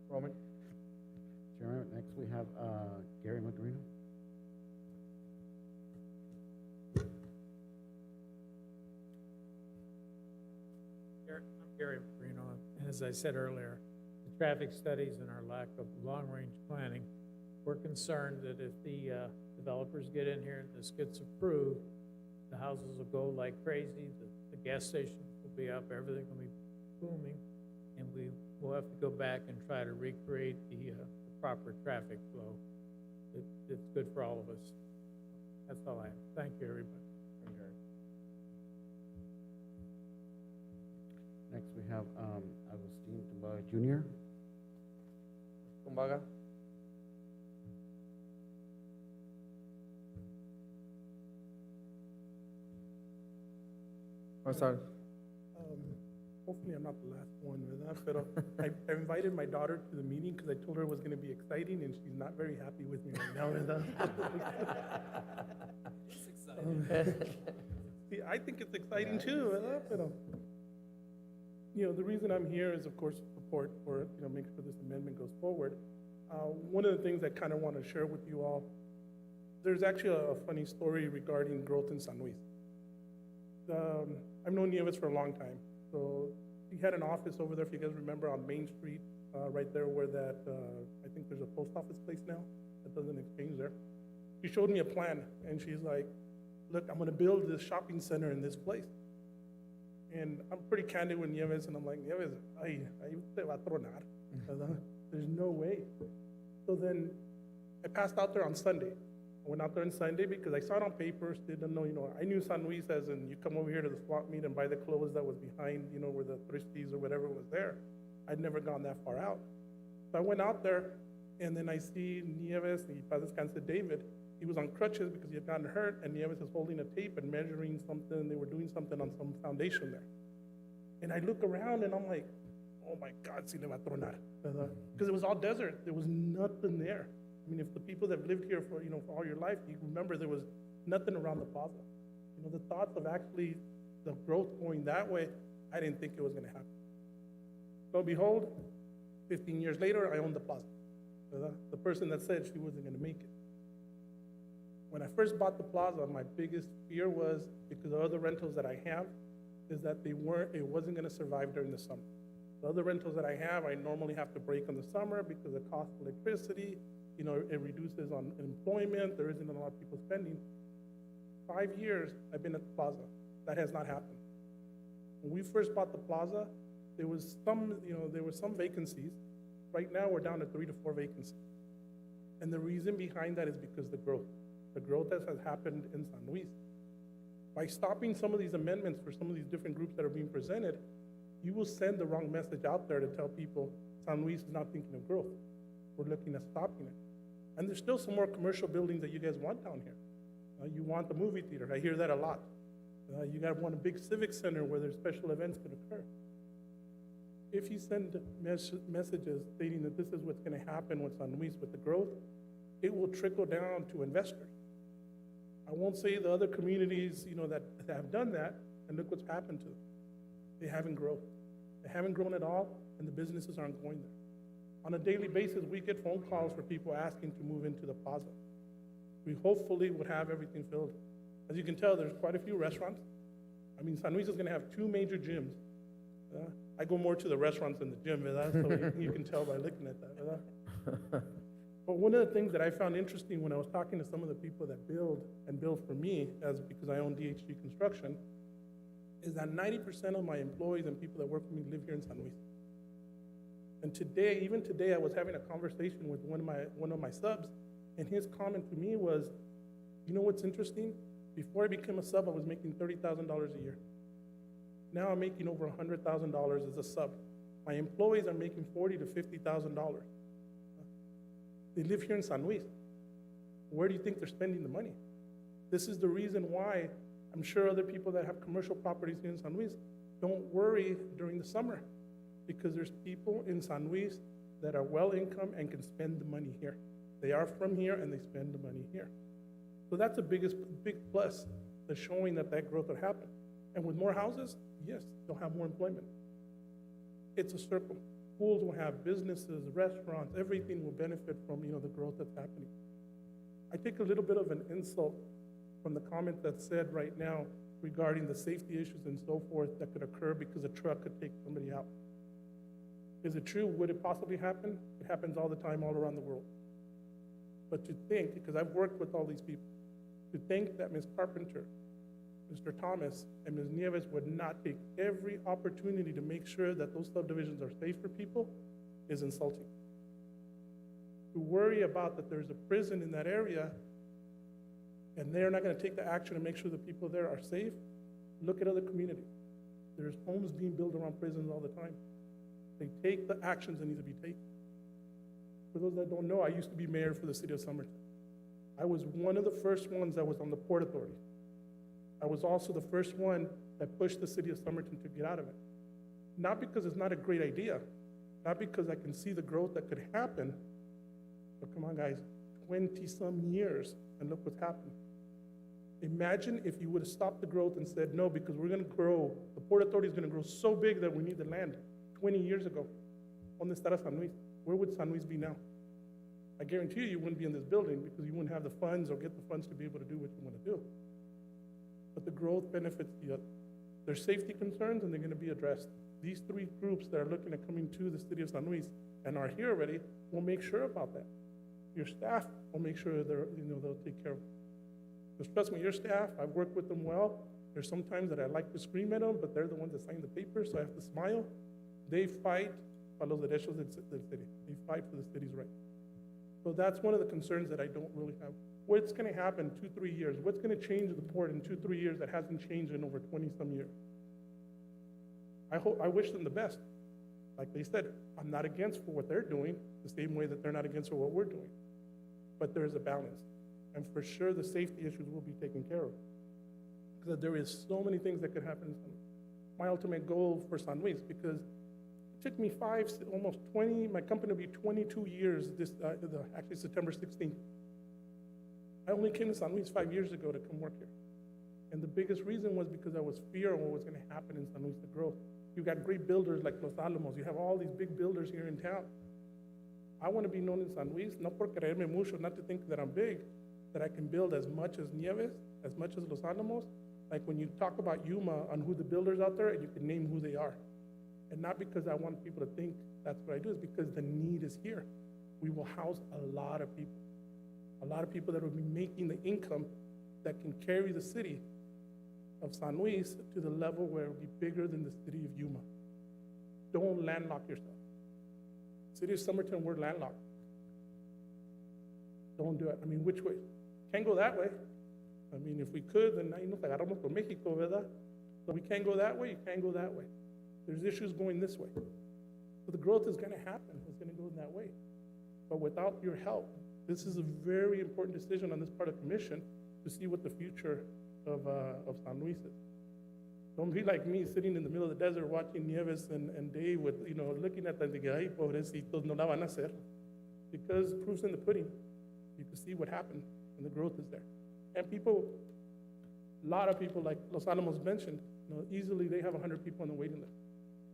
Roman? Chairman, next we have Gary Magrino. I'm Gary Marino, and as I said earlier, the traffic studies and our lack of long-range planning, we're concerned that if the developers get in here and this gets approved, the houses will go like crazy, the gas stations will be up, everything will be booming, and we will have to go back and try to recreate the proper traffic flow. It's good for all of us. That's all I have. Thank you, everybody. Next we have Agustin Tumbaga Jr. Tumbaga? I'm sorry. Hopefully I'm not the last one, ¿verdad? Pero I invited my daughter to the meeting because I told her it was going to be exciting, and she's not very happy with me right now, ¿verdad? It's exciting. See, I think it's exciting too, ¿verdad? Pero, the reason I'm here is, of course, support for, make sure this amendment goes forward. One of the things I kind of want to share with you all, there's actually a funny story regarding growth in San Luis. I've known Nieves for a long time. So he had an office over there, if you guys remember, on Main Street, right there where that, I think there's a post office place now that does an exchange there. She showed me a plan, and she's like, look, I'm gonna build this shopping center in this place. And I'm pretty candid with Nieves, and I'm like, Nieves, ahí te va a tronar. There's no way. So then I passed out there on Sunday. I went out there on Sunday because I saw it on papers, didn't know, I knew San Luis as in you come over here to the swap meet and buy the clothes that was behind, where the Thrifties or whatever was there. I'd never gone that far out. So I went out there, and then I see Nieves, and David. He was on crutches because he had gotten hurt, and Nieves is holding a tape and measuring something. They were doing something on some foundation there. And I look around and I'm like, oh my God, si le va a tronar. Because it was all desert. There was nothing there. I mean, if the people that have lived here for, for all your life, you remember there was nothing around the plaza. The thoughts of actually the growth going that way, I didn't think it was going to happen. So behold, 15 years later, I own the plaza. The person that said she wasn't going to make it. When I first bought the plaza, my biggest fear was, because the other rentals that I have, is that it wasn't going to survive during the summer. The other rentals that I have, I normally have to break in the summer because of the cost of electricity. It reduces on employment. There isn't a lot of people spending. 5 years I've been at the plaza. That has not happened. When we first bought the plaza, there was some vacancies. Right now we're down to 3 to 4 vacancies. And the reason behind that is because the growth that has happened in San Luis. By stopping some of these amendments for some of these different groups that are being presented, you will send the wrong message out there to tell people San Luis is not thinking of growth. We're looking at stopping it. And there's still some more commercial buildings that you guys want down here. You want the movie theater. I hear that a lot. You want a big civic center where there's special events could occur. If you send messages stating that this is what's going to happen with San Luis with the growth, it will trickle down to investors. I won't say the other communities, that have done that, and look what's happened to them. They haven't grown. They haven't grown at all, and the businesses aren't going there. On a daily basis, we get phone calls for people asking to move into the plaza. We hopefully would have everything filled. As you can tell, there's quite a few restaurants. I mean, San Luis is going to have 2 major gyms. I go more to the restaurants than the gym, ¿verdad? So you can tell by looking at that, ¿verdad? But one of the things that I found interesting when I was talking to some of the people that build for me, because I own DHG Construction, is that 90% of my employees and people that work for me live here in San Luis. And even today, I was having a conversation with one of my subs, and his comment to me was, you know what's interesting? Before I became a sub, I was making $30,000 a year. Now I'm making over $100,000 as a sub. My employees are making $40,000 to $50,000. They live here in San Luis. Where do you think they're spending the money? This is the reason why I'm sure other people that have commercial properties here in San Luis don't worry during the summer, because there's people in San Luis that are well income and can spend the money here. They are from here and they spend the money here. So that's a big plus, that's showing that growth will happen. And with more houses, yes, they'll have more employment. It's a circle. Schools will have businesses, restaurants, everything will benefit from the growth that's happening. I take a little bit of an insult from the comment that's said right now regarding the safety issues and so forth that could occur because a truck could take somebody out. Is it true? Would it possibly happen? It happens all the time all around the world. But to think, because I've worked with all these people, to think that Ms. Carpenter, Mr. Thomas, and Ms. Nieves would not take every opportunity to make sure that those subdivisions are safe for people is insulting. To worry about that there's a prison in that area and they're not going to take the action to make sure the people there are safe, look at other communities. There's homes being built around prisons all the time. They take the actions that need to be taken. For those that don't know, I used to be mayor for the city of Somerton. I was one of the first ones that was on the Port Authority. I was also the first one that pushed the city of Somerton to get out of it. Not because it's not a great idea, not because I can see the growth that could happen, but come on guys, 20-some years, and look what's happened. Imagine if you would have stopped the growth and said, no, because we're gonna grow, the Port Authority is gonna grow so big that we need the land 20 years ago. On the estado de San Luis, where would San Luis be now? I guarantee you wouldn't be in this building because you wouldn't have the funds or get the funds to be able to do what you want to do. But the growth benefits the other. There's safety concerns and they're going to be addressed. These 3 groups that are looking at coming to the city of San Luis and are here already will make sure about that. Your staff will make sure they'll take care of it. Because trust me, your staff, I've worked with them well. There's sometimes that I like to scream at them, but they're the ones that sign the paper, so I have to smile. They fight para los derechos del city. They fight for the city's right. So that's one of the concerns that I don't really have. What's going to happen 2-3 years? What's going to change the port in 2-3 years that hasn't changed in over 20-some years? I wish them the best. Like they said, I'm not against for what they're doing, the same way that they're not against for what we're doing. But there is a balance. And for sure, the safety issues will be taken care of. Because there is so many things that could happen. my ultimate goal for San Luis, because it took me almost 20, my company will be 22 years actually September 16th. I only came to San Luis 5 years ago to come work here. And the biggest reason was because I was fear of what was gonna happen in San Luis, the growth. You've got great builders like Los Alamos, you have all these big builders here in town. I wanna be known in San Luis, no por creerme mucho, not to think that I'm big, that I can build as much as Nieves, as much as Los Alamos. Like when you talk about Yuma on who the builders out there, and you can name who they are. And not because I want people to think that's what I do, it's because the need is here. We will house a lot of people that will be making the income that can carry the city of San Luis to the level where it will be bigger than the city of Yuma. Don't landlock yourself. City of Somerton, we're landlocked. Don't do it. I mean, which way? Can't go that way. I mean, if we could, then ahí nos agarramos con México, ¿verdad? So we can't go that way, you can't go that way. There's issues going this way. So the growth is gonna happen, it's gonna go in that way. But without your help, this is a very important decision on this part of the commission to see what the future of San Luis is. Don't be like me sitting in the middle of the desert watching Nieves and Dave with, looking at them and thinking, ay, pobrecitos, no la van a hacer. Because proof's in the pudding. You can see what happened and the growth is there. And people, a lot of people like Los Alamos mentioned, easily they have 100 people on the waiting list.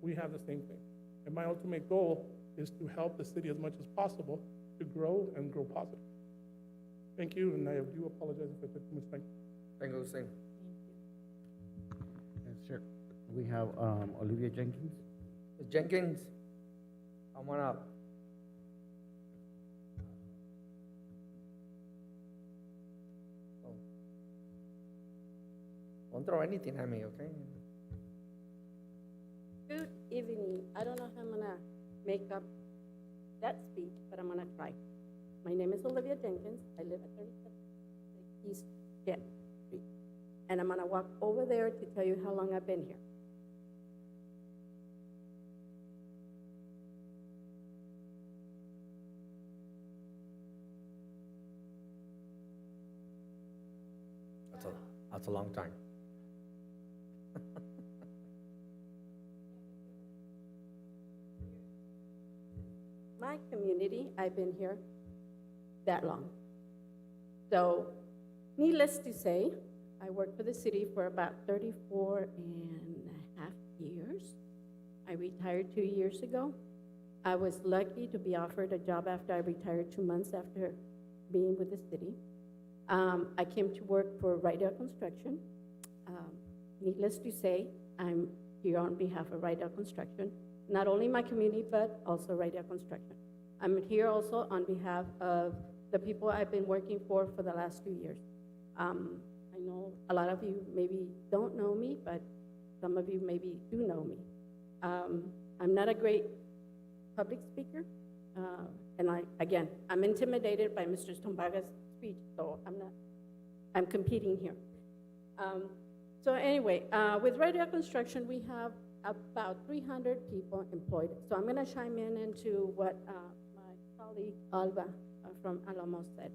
We have the same thing. And my ultimate goal is to help the city as much as possible to grow and grow positive. Thank you, and I do apologize if I took too much time. Thank you, Hussein. Yes, sir. We have Olivia Jenkins. Ms. Jenkins, come on up. Oh. Don't throw anything at me, okay? Good evening. I don't know how I'm gonna make up that speech, but I'm gonna try. My name is Olivia Jenkins. I live at 37 East Jet Street. And I'm gonna walk over there to tell you how long I've been here. That's a long time. My community, I've been here that long. So, needless to say, I worked for the city for about 34 and a half years. I retired 2 years ago. I was lucky to be offered a job after I retired 2 months after being with the city. I came to work for Rydell Construction. Needless to say, I'm here on behalf of Rydell Construction, not only my community, but also Rydell Construction. I'm here also on behalf of the people I've been working for the last 2 years. I know a lot of you maybe don't know me, but some of you maybe do know me. I'm not a great public speaker, and I'm intimidated by Mr. Stombaga's speech, so I'm competing here. So anyway, with Rydell Construction, we have about 300 people employed. So I'm going to chime into what my colleague Alba from Alamos said.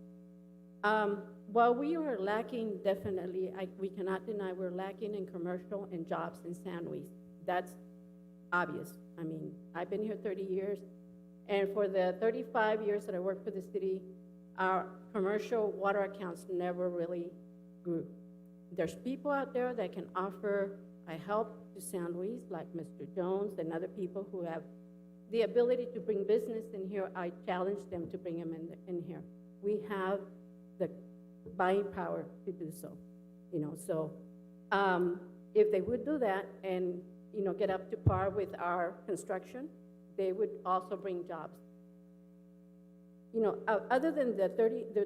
While we are lacking, definitely, we cannot deny we're lacking in commercial and jobs in San Luis. That's obvious. I mean, I've been here 30 years, and for the 35 years that I worked for the city, our commercial water accounts never really grew. There's people out there that can offer a help to San Luis, like Mr. Jones and other people who have the ability to bring business in here. I challenge them to bring them in here. We have the buying power to do so, So if they would do that and, get up to par with our construction, they would also bring jobs. Other than the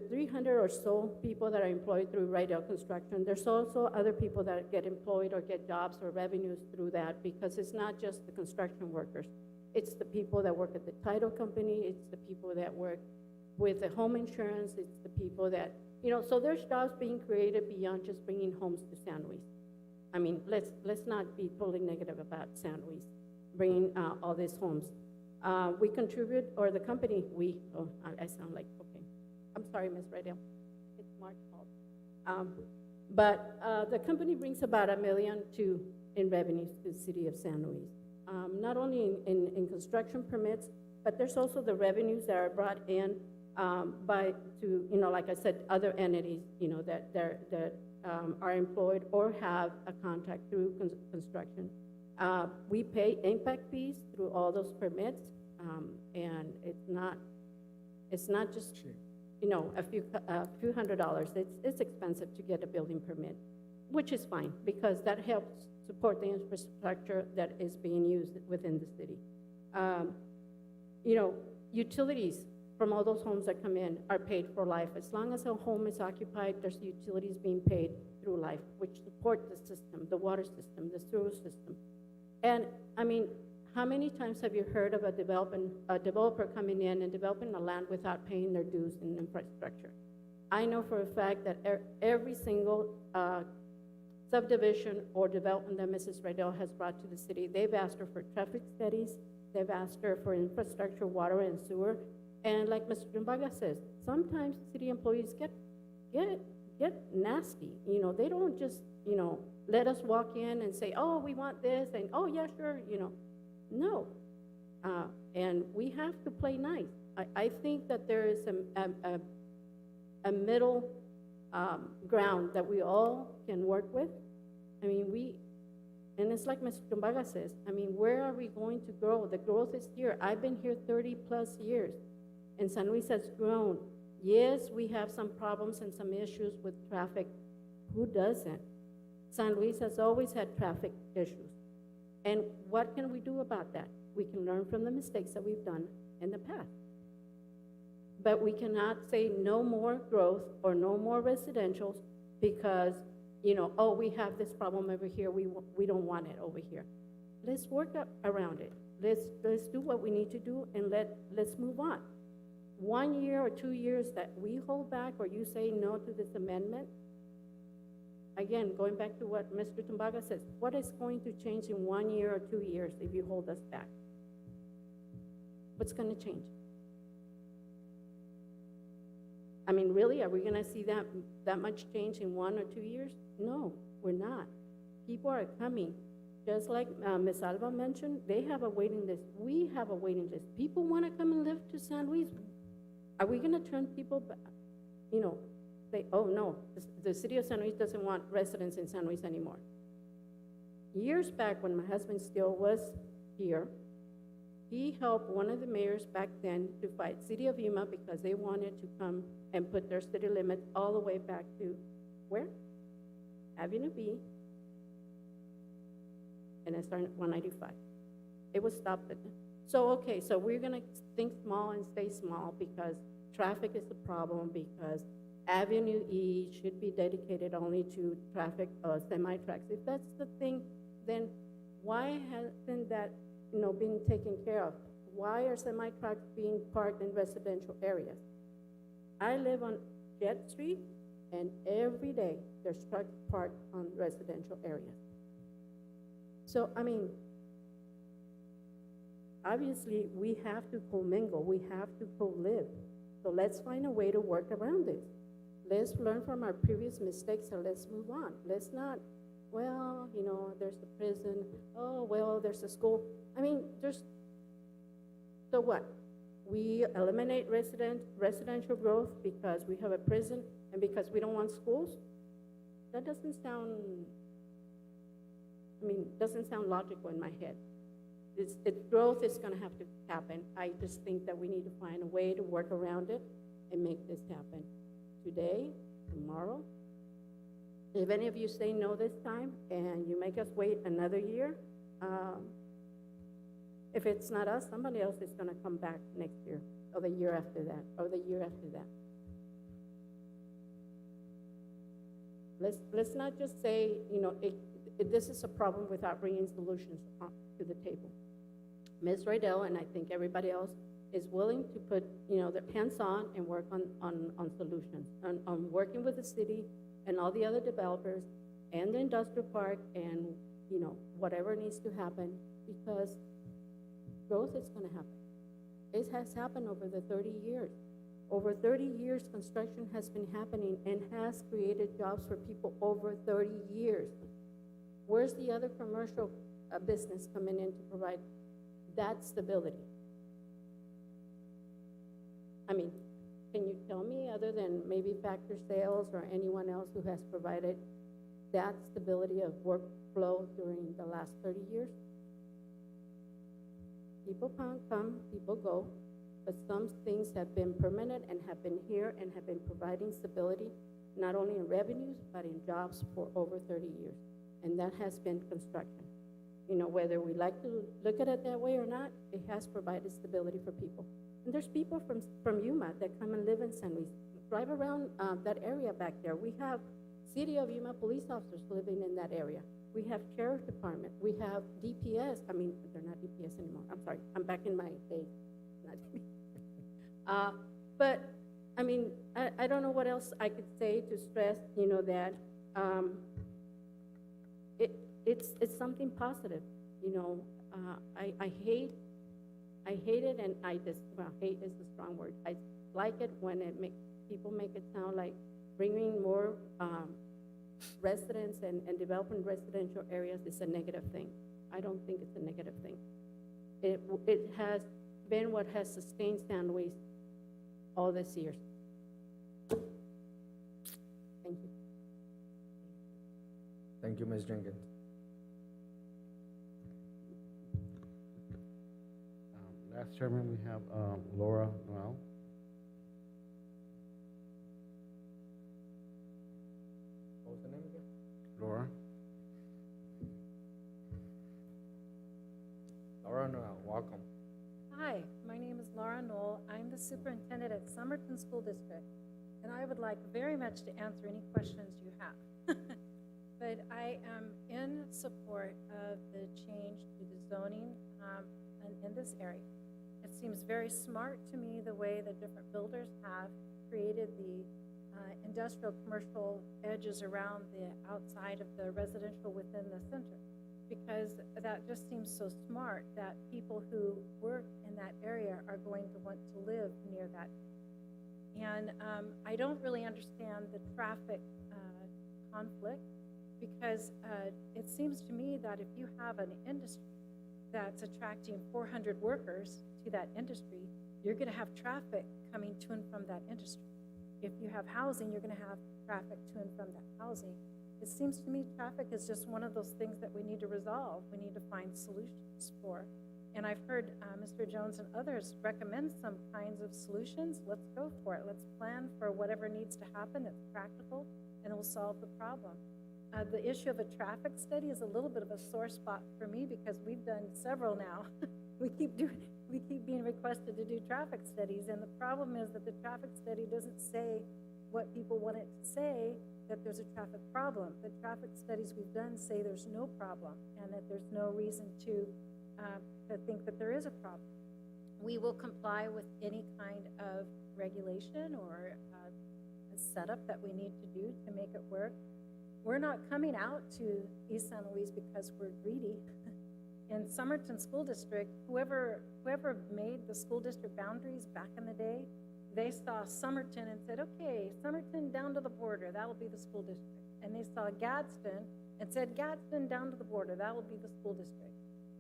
300 or so people that are employed through Rydell Construction, there's also other people that get employed or get jobs or revenues through that, because it's not just the construction workers. It's the people that work at the title company. It's the people that work with the home insurance. It's the people that, so there's jobs being created beyond just bringing homes to San Luis. I mean, let's not be totally negative about San Luis, bringing all these homes. We contribute, or the company, I sound like, okay. I'm sorry, Ms. Rydell. It's Mark's fault. But the company brings about $1 million to in revenues to the city of San Luis. Not only in construction permits, but there's also the revenues that are brought in like I said, other entities, that are employed or have a contract through construction. We pay impact fees through all those permits, and it's not just, a few $100s. It's expensive to get a building permit, which is fine, because that helps support the infrastructure that is being used within the city. Utilities from all those homes that come in are paid for life. As long as a home is occupied, there's utilities being paid through life, which support the system, the water system, the sewer system. And, how many times have you heard of a developer coming in and developing the land without paying their dues in infrastructure? I know for a fact that every single subdivision or development that Mrs. Rydell has brought to the city, they've asked her for traffic studies, they've asked her for infrastructure, water and sewer, and like Mr. Dumbaga says, sometimes city employees get nasty. They don't just, let us walk in and say, oh, we want this, and oh, yeah, sure, No. And we have to play nice. I think that there is a middle ground that we all can work with. And it's like Mr. Dumbaga says, where are we going to grow? The growth is here. I've been here 30 plus years, and San Luis has grown. Yes, we have some problems and some issues with traffic. Who doesn't? San Luis has always had traffic issues. And what can we do about that? We can learn from the mistakes that we've done in the past. But we cannot say no more growth or no more residentials because, oh, we have this problem over here, we don't want it over here. Let's work around it. Let's do what we need to do, and let's move on. 1 year or 2 years that we hold back or you say no to this amendment, again, going back to what Mr. Tumbaga says, what is going to change in 1 year or 2 years if you hold us back? What's going to change? Really, are we going to see that much change in 1 or 2 years? No, we're not. People are coming. Just like Ms. Alba mentioned, they have a waiting list. We have a waiting list. People want to come and live to San Luis. Are we going to turn people back? Say, oh no, the city of San Luis doesn't want residents in San Luis anymore. Years back when my husband still was here, he helped one of the mayors back then to fight City of Yuma because they wanted to come and put their city limits all the way back to where? Avenue B, and it started at 195. It was stopped at so okay, so we're gonna think small and stay small because traffic is the problem, because Avenue E should be dedicated only to traffic, semi-trucks. If that's the thing, then why hasn't that, been taken care of? Why are semi-trucks being parked in residential areas? I live on Jet Street, and every day there's trucks parked on residential areas. So, obviously we have to commingle, we have to co-live. So let's find a way to work around this. Let's learn from our previous mistakes and let's move on. Let's not, well, there's the prison, oh, well, there's a school. So what? We eliminate residential growth because we have a prison and because we don't want schools? That doesn't sound, doesn't sound logical in my head. Growth is gonna have to happen. I just think that we need to find a way to work around it and make this happen. Today, tomorrow. If any of you say no this time and you make us wait another year, if it's not us, somebody else is going to come back next year or the year after that or the year after that. Let's not just say, this is a problem without bringing solutions to the table. Ms. Rydell and I think everybody else is willing to put, their hands on and work on solutions, on working with the city and all the other developers and the industrial park and, whatever needs to happen, because growth is going to happen. It has happened over the 30 years. Over 30 years, construction has been happening and has created jobs for people over 30 years. Where's the other commercial business coming in to provide that stability? I mean, can you tell me, other than maybe Factor Sales or anyone else who has provided that stability of workflow during the last 30 years? People come, people go, but some things have been permanent and have been here and have been providing stability, not only in revenues, but in jobs for over 30 years. And that has been construction. You know, whether we like to look at it that way or not, it has provided stability for people. And there's people from Yuma that come and live in San Luis, drive around that area back there. We have City of Yuma police officers living in that area. We have Sheriff Department. We have DPS. I mean, they're not DPS anymore. I'm sorry. I'm back in my days. But, I mean, I don't know what else I could say to stress, you know, that it's something positive. You know, I hate it, and well, hate is a strong word. I like it when people make it sound like bringing more residents and developing residential areas is a negative thing. I don't think it's a negative thing. It has been what has sustained San Luis all these years. Thank you. Thank you, Ms. Jenkins. Last chairman, we have Laura Noel. What was the name again? Laura. Laura Noel, welcome. Hi, my name is Laura Knoll. I'm the superintendent at Somerton School District, and I would like very much to answer any questions you have. But I am in support of the change to the zoning in this area. It seems very smart to me the way the different builders have created the industrial commercial edges around the outside of the residential within the center, because that just seems so smart that people who work in that area are going to want to live near that. And I don't really understand the traffic conflict, because it seems to me that if you have an industry that's attracting 400 workers to that industry, you're going to have traffic coming to and from that industry. If you have housing, you're going to have traffic to and from that housing. It seems to me traffic is just one of those things that we need to resolve. We need to find solutions for. And I've heard Mr. Jones and others recommend some kinds of solutions. Let's go for it. Let's plan for whatever needs to happen that's practical, and it will solve the problem. The issue of a traffic study is a little bit of a sore spot for me, because we've done several now. we keep being requested to do traffic studies, and the problem is that the traffic study doesn't say what people want it to say, that there's a traffic problem. The traffic studies we've done say there's no problem, and that there's no reason to think that there is a problem. We will comply with any kind of regulation or a setup that we need to do to make it work. We're not coming out to East San Luis because we're greedy. In Somerton School District, whoever made the school district boundaries back in the day, they saw Somerton and said, okay, Somerton down to the border, that will be the school district. And they saw Gadsden and said, Gadsden down to the border, that will be the school district.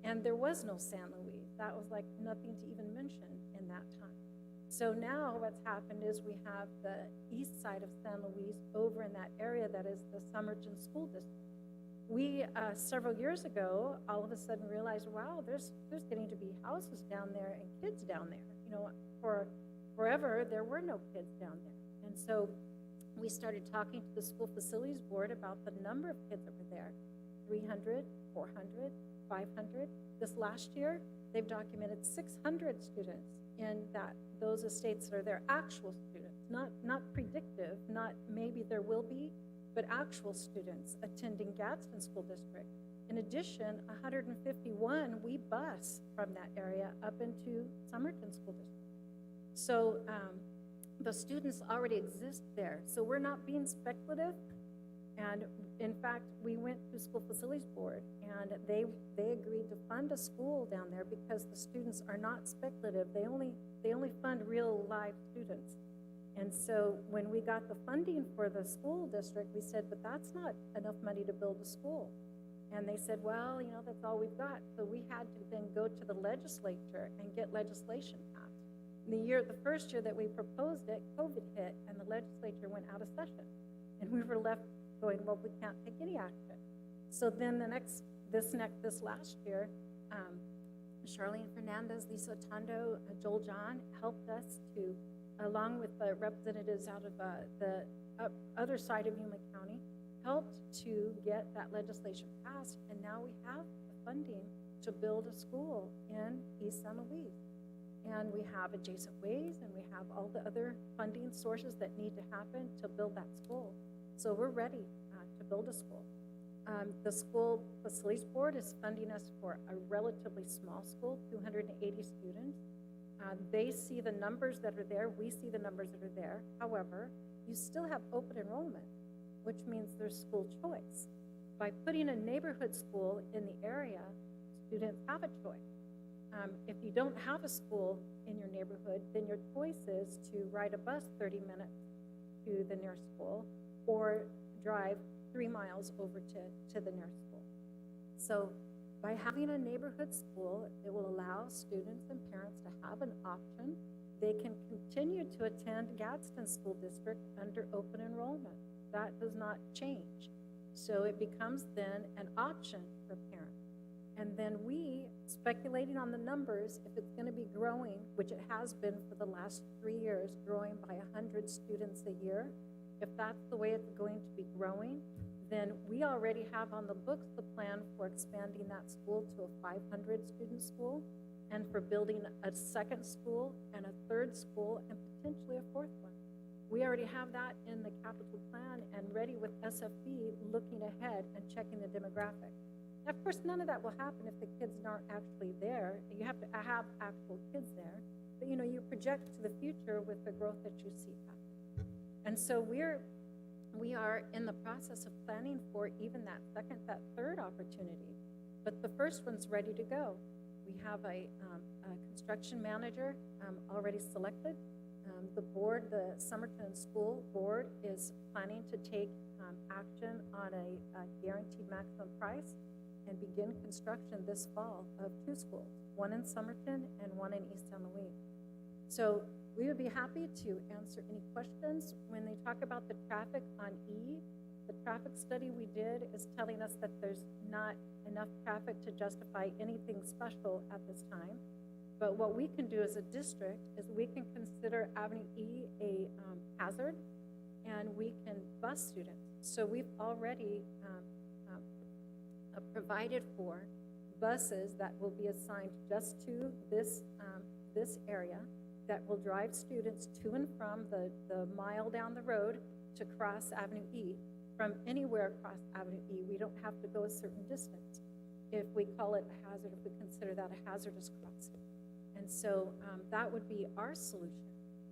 And there was no San Luis. That was like nothing to even mention in that time. So now what's happened is we have the east side of San Luis over in that area that is the Somerton School District. We, several years ago, all of a sudden realized, wow, there's getting to be houses down there and kids down there. You know, for forever, there were no kids down there. And so we started talking to the school facilities board about the number of kids that were there, 300, 400, 500. This last year, they've documented 600 students in those estates that are their actual students, not predictive, not maybe there will be, but actual students attending Gadsden School District. In addition, 151 we bus from that area up into Somerton School District. So the students already exist there. So we're not being speculative. And in fact, we went to school facilities board, and they agreed to fund a school down there because the students are not speculative. They only fund real live students. And so when we got the funding for the school district, we said, but that's not enough money to build a school. And they said, well, that's all we've got. So we had to then go to the legislature and get legislation passed. The first year that we proposed it, COVID hit, and the legislature went out of session. And we were left going, well, we can't take any action. So then this last year, Charlene Fernandez, Lisa Tondo, Joel John helped us to, along with the representatives out of the other side of Yuma County, helped to get that legislation passed, and now we have the funding to build a school in East San Luis. And we have adjacent ways, and we have all the other funding sources that need to happen to build that school. So we're ready to build a school. The school facilities board is funding us for a relatively small school, 280 students. They see the numbers that are there, we see the numbers that are there. However, you still have open enrollment, which means there's school choice. By putting a neighborhood school in the area, students have a choice. If you don't have a school in your neighborhood, then your choice is to ride a bus 30 minutes to the nearest school or drive 3 miles over to the nearest school. So by having a neighborhood school, it will allow students and parents to have an option. They can continue to attend Gadsden School District under open enrollment. That does not change. So it becomes then an option for parents. And then we, speculating on the numbers, if it's going to be growing, which it has been for the last 3 years, growing by 100 students a year, if that's the way it's going to be growing, then we already have on the books the plan for expanding that school to a 500-student school and for building a second school and a third school and potentially a fourth one. We already have that in the capital plan and ready with SFB looking ahead and checking the demographics. Now, of course, none of that will happen if the kids aren't actually there. You have to have actual kids there. But, you project to the future with the growth that you see happen. And so we are in the process of planning for even that second, that third opportunity. But the first one's ready to go. We have a construction manager already selected. The board, the Somerton School Board, is planning to take action on a guaranteed maximum price and begin construction this fall of 2 schools, one in Somerton and one in East San Luis. So we would be happy to answer any questions. When they talk about the traffic on E, the traffic study we did is telling us that there's not enough traffic to justify anything special at this time. But what we can do as a district is we can consider Avenue E a hazard, and we can bus students. So we've already provided for buses that will be assigned just to this area that will drive students to and from the mile down the road to cross Avenue E. From anywhere across Avenue E, we don't have to go a certain distance if we call it a hazard, if we consider that a hazardous crossing. And so that would be our solution.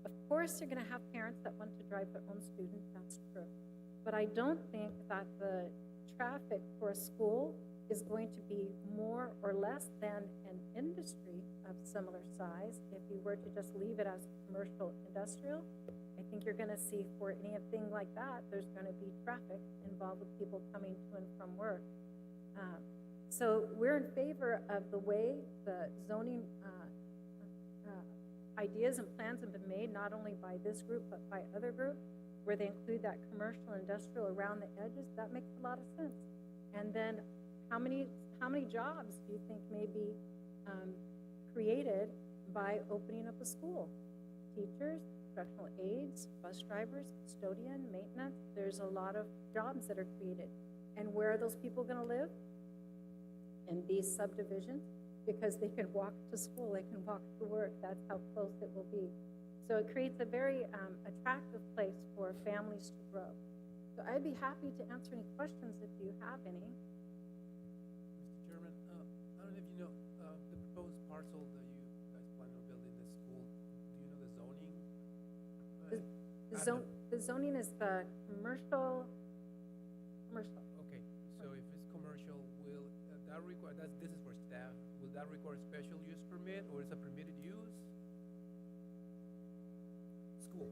Of course, you're going to have parents that want to drive their own students, that's true. But I don't think that the traffic for a school is going to be more or less than an industry of similar size. If you were to just leave it as commercial industrial, I think you're going to see for anything like that, there's going to be traffic involved with people coming to and from work. So we're in favor of the way the zoning ideas and plans have been made, not only by this group, but by other groups, where they include that commercial industrial around the edges. That makes a lot of sense. And then how many jobs do you think may be created by opening up a school? Teachers, instructional aides, bus drivers, custodian, maintenance. There's a lot of jobs that are created. And where are those people going to live? In these subdivisions, because they can walk to school, they can walk to work. That's how close it will be. So it creates a very attractive place for families to grow. So I'd be happy to answer any questions if you have any. Mr. Chairman, I don't know if you know the proposed parcel that you guys plan on building this school. Do you know the zoning? The zoning is the commercial. Okay, so if it's commercial, will that require, this is for staff, will that require a special use permit, or is it a permitted use? School,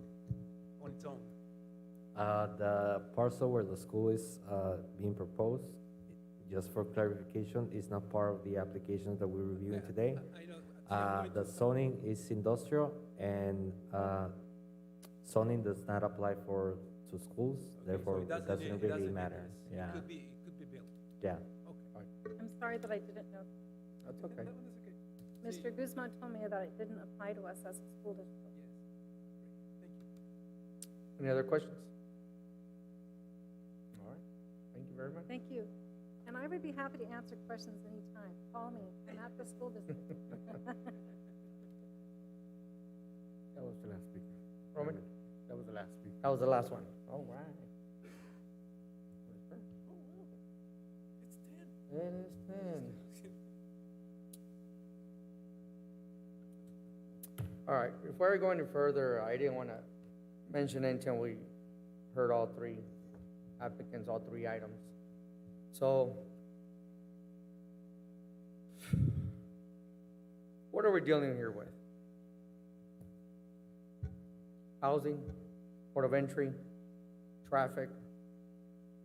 on its own? The parcel where the school is being proposed, just for clarification, it's not part of the applications that we're reviewing today. I know. The zoning is industrial, and zoning does not apply to schools, therefore it doesn't really matter. Yeah, It could be built. yeah. Okay. I'm sorry that I didn't know. That's okay. That one is okay. Mr. Guzman told me that it didn't apply to us as a school district. Yes. Thank you. Any other questions? All right, thank you very much. Thank you. And I would be happy to answer questions anytime. Call me. I'm at the school district. That was the last speaker. Roman? That was the last speaker. That was the last one. All right. It's 10. It is 10. All right, before I go any further, I didn't want to mention anything. We heard all three applicants, all three items. So, what are we dealing here with? Housing, port of entry, traffic.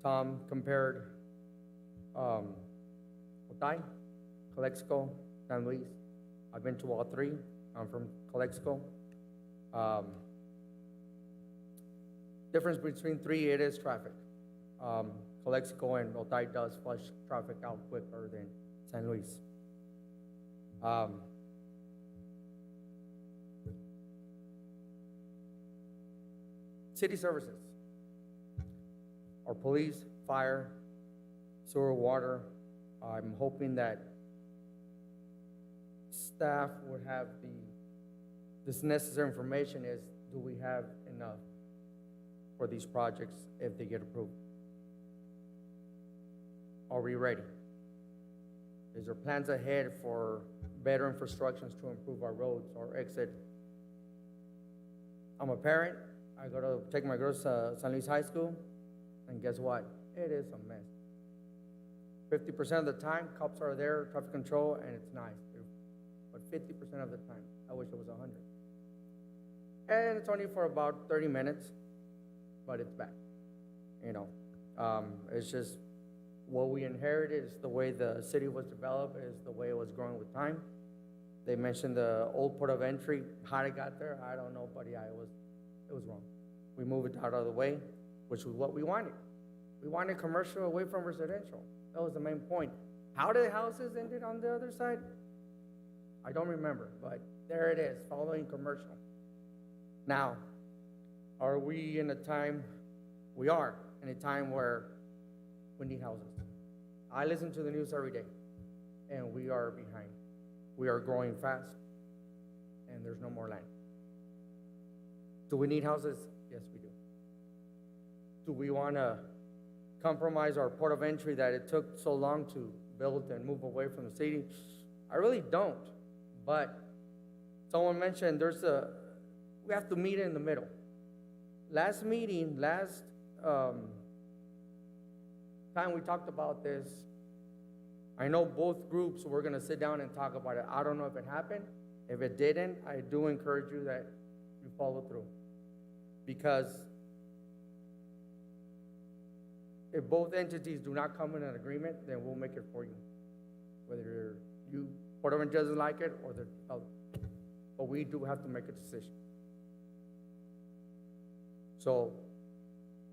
Tom compared Otay, Calexico, San Luis. I've been to all three. I'm from Calexico. Difference between three, it is traffic. Calexico and Otay does flush traffic out quicker than San Luis. City services. Our police, fire, sewer, water. I'm hoping that staff would have this necessary information is, do we have enough for these projects if they get approved? Are we ready? Is there plans ahead for better infrastructures to improve our roads or exit? I'm a parent. I go to take my girls to San Luis High School, and guess what? It is a mess. 50% of the time, cops are there, traffic control, and it's nice. But 50% of the time, I wish it was 100. And it's only for about 30 minutes, but it's bad. You know, it's just what we inherited. It's the way the city was developed. It's the way it was growing with time. They mentioned the old port of entry. How it got there, I don't know, but yeah, it was wrong. We moved it out of the way, which was what we wanted. We wanted commercial away from residential. That was the main point. How did houses ended on the other side? I don't remember, but there it is, following commercial. Now, are we in a time? We are in a time where we need houses. I listen to the news every day, and we are behind. We are growing fast, and there's no more land. Do we need houses? Yes, we do. Do we want to compromise our port of entry that it took so long to build and move away from the city? I really don't. But someone mentioned we have to meet in the middle. Last time we talked about this, I know both groups were going to sit down and talk about it. I don't know if it happened. If it didn't, I do encourage you that you follow through. Because if both entities do not come in an agreement, then we'll make it for you. Whether Port of Entry doesn't like it or the other. But we do have to make a decision. So,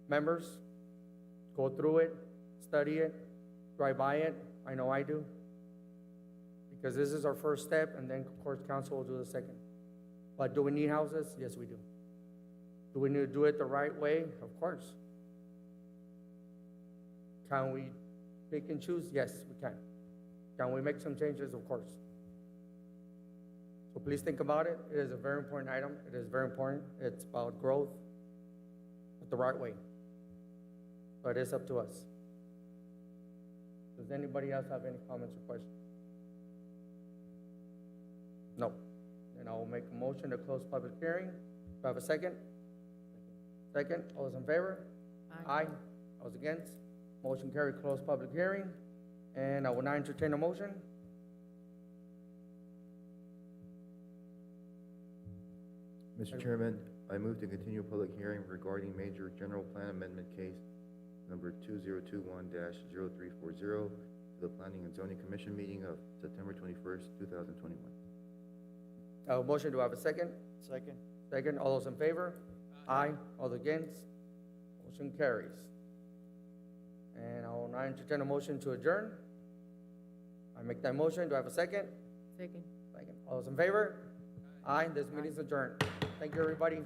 members, go through it, study it, drive by it. I know I do. Because this is our first step, and then, of course, council will do the second. But do we need houses? Yes, we do. Do we need to do it the right way? Of course. Can we pick and choose? Yes, we can. Can we make some changes? Of course. So please think about it. It is a very important item. It is very important. It's about growth, but the right way. But it's up to us. Does anybody else have any comments or questions? No. Then I will make a motion to close public hearing. Do I have a second? Second. All those in favor? Aye. All those against? Motion carried. Close public hearing. And I will now entertain a motion. Mr. Chairman, I move to continue public hearing regarding major general plan amendment case number 2021-0340 the Planning and Zoning Commission meeting of September 21st, 2021. Motion, do I have a second? Second. Second, all those in favor? Aye. All those against? Motion carries. And I will now entertain a motion to adjourn. I make that motion, do I have a second? Second. Second, all those in favor? Aye, this meeting is adjourned. Thank you, everybody.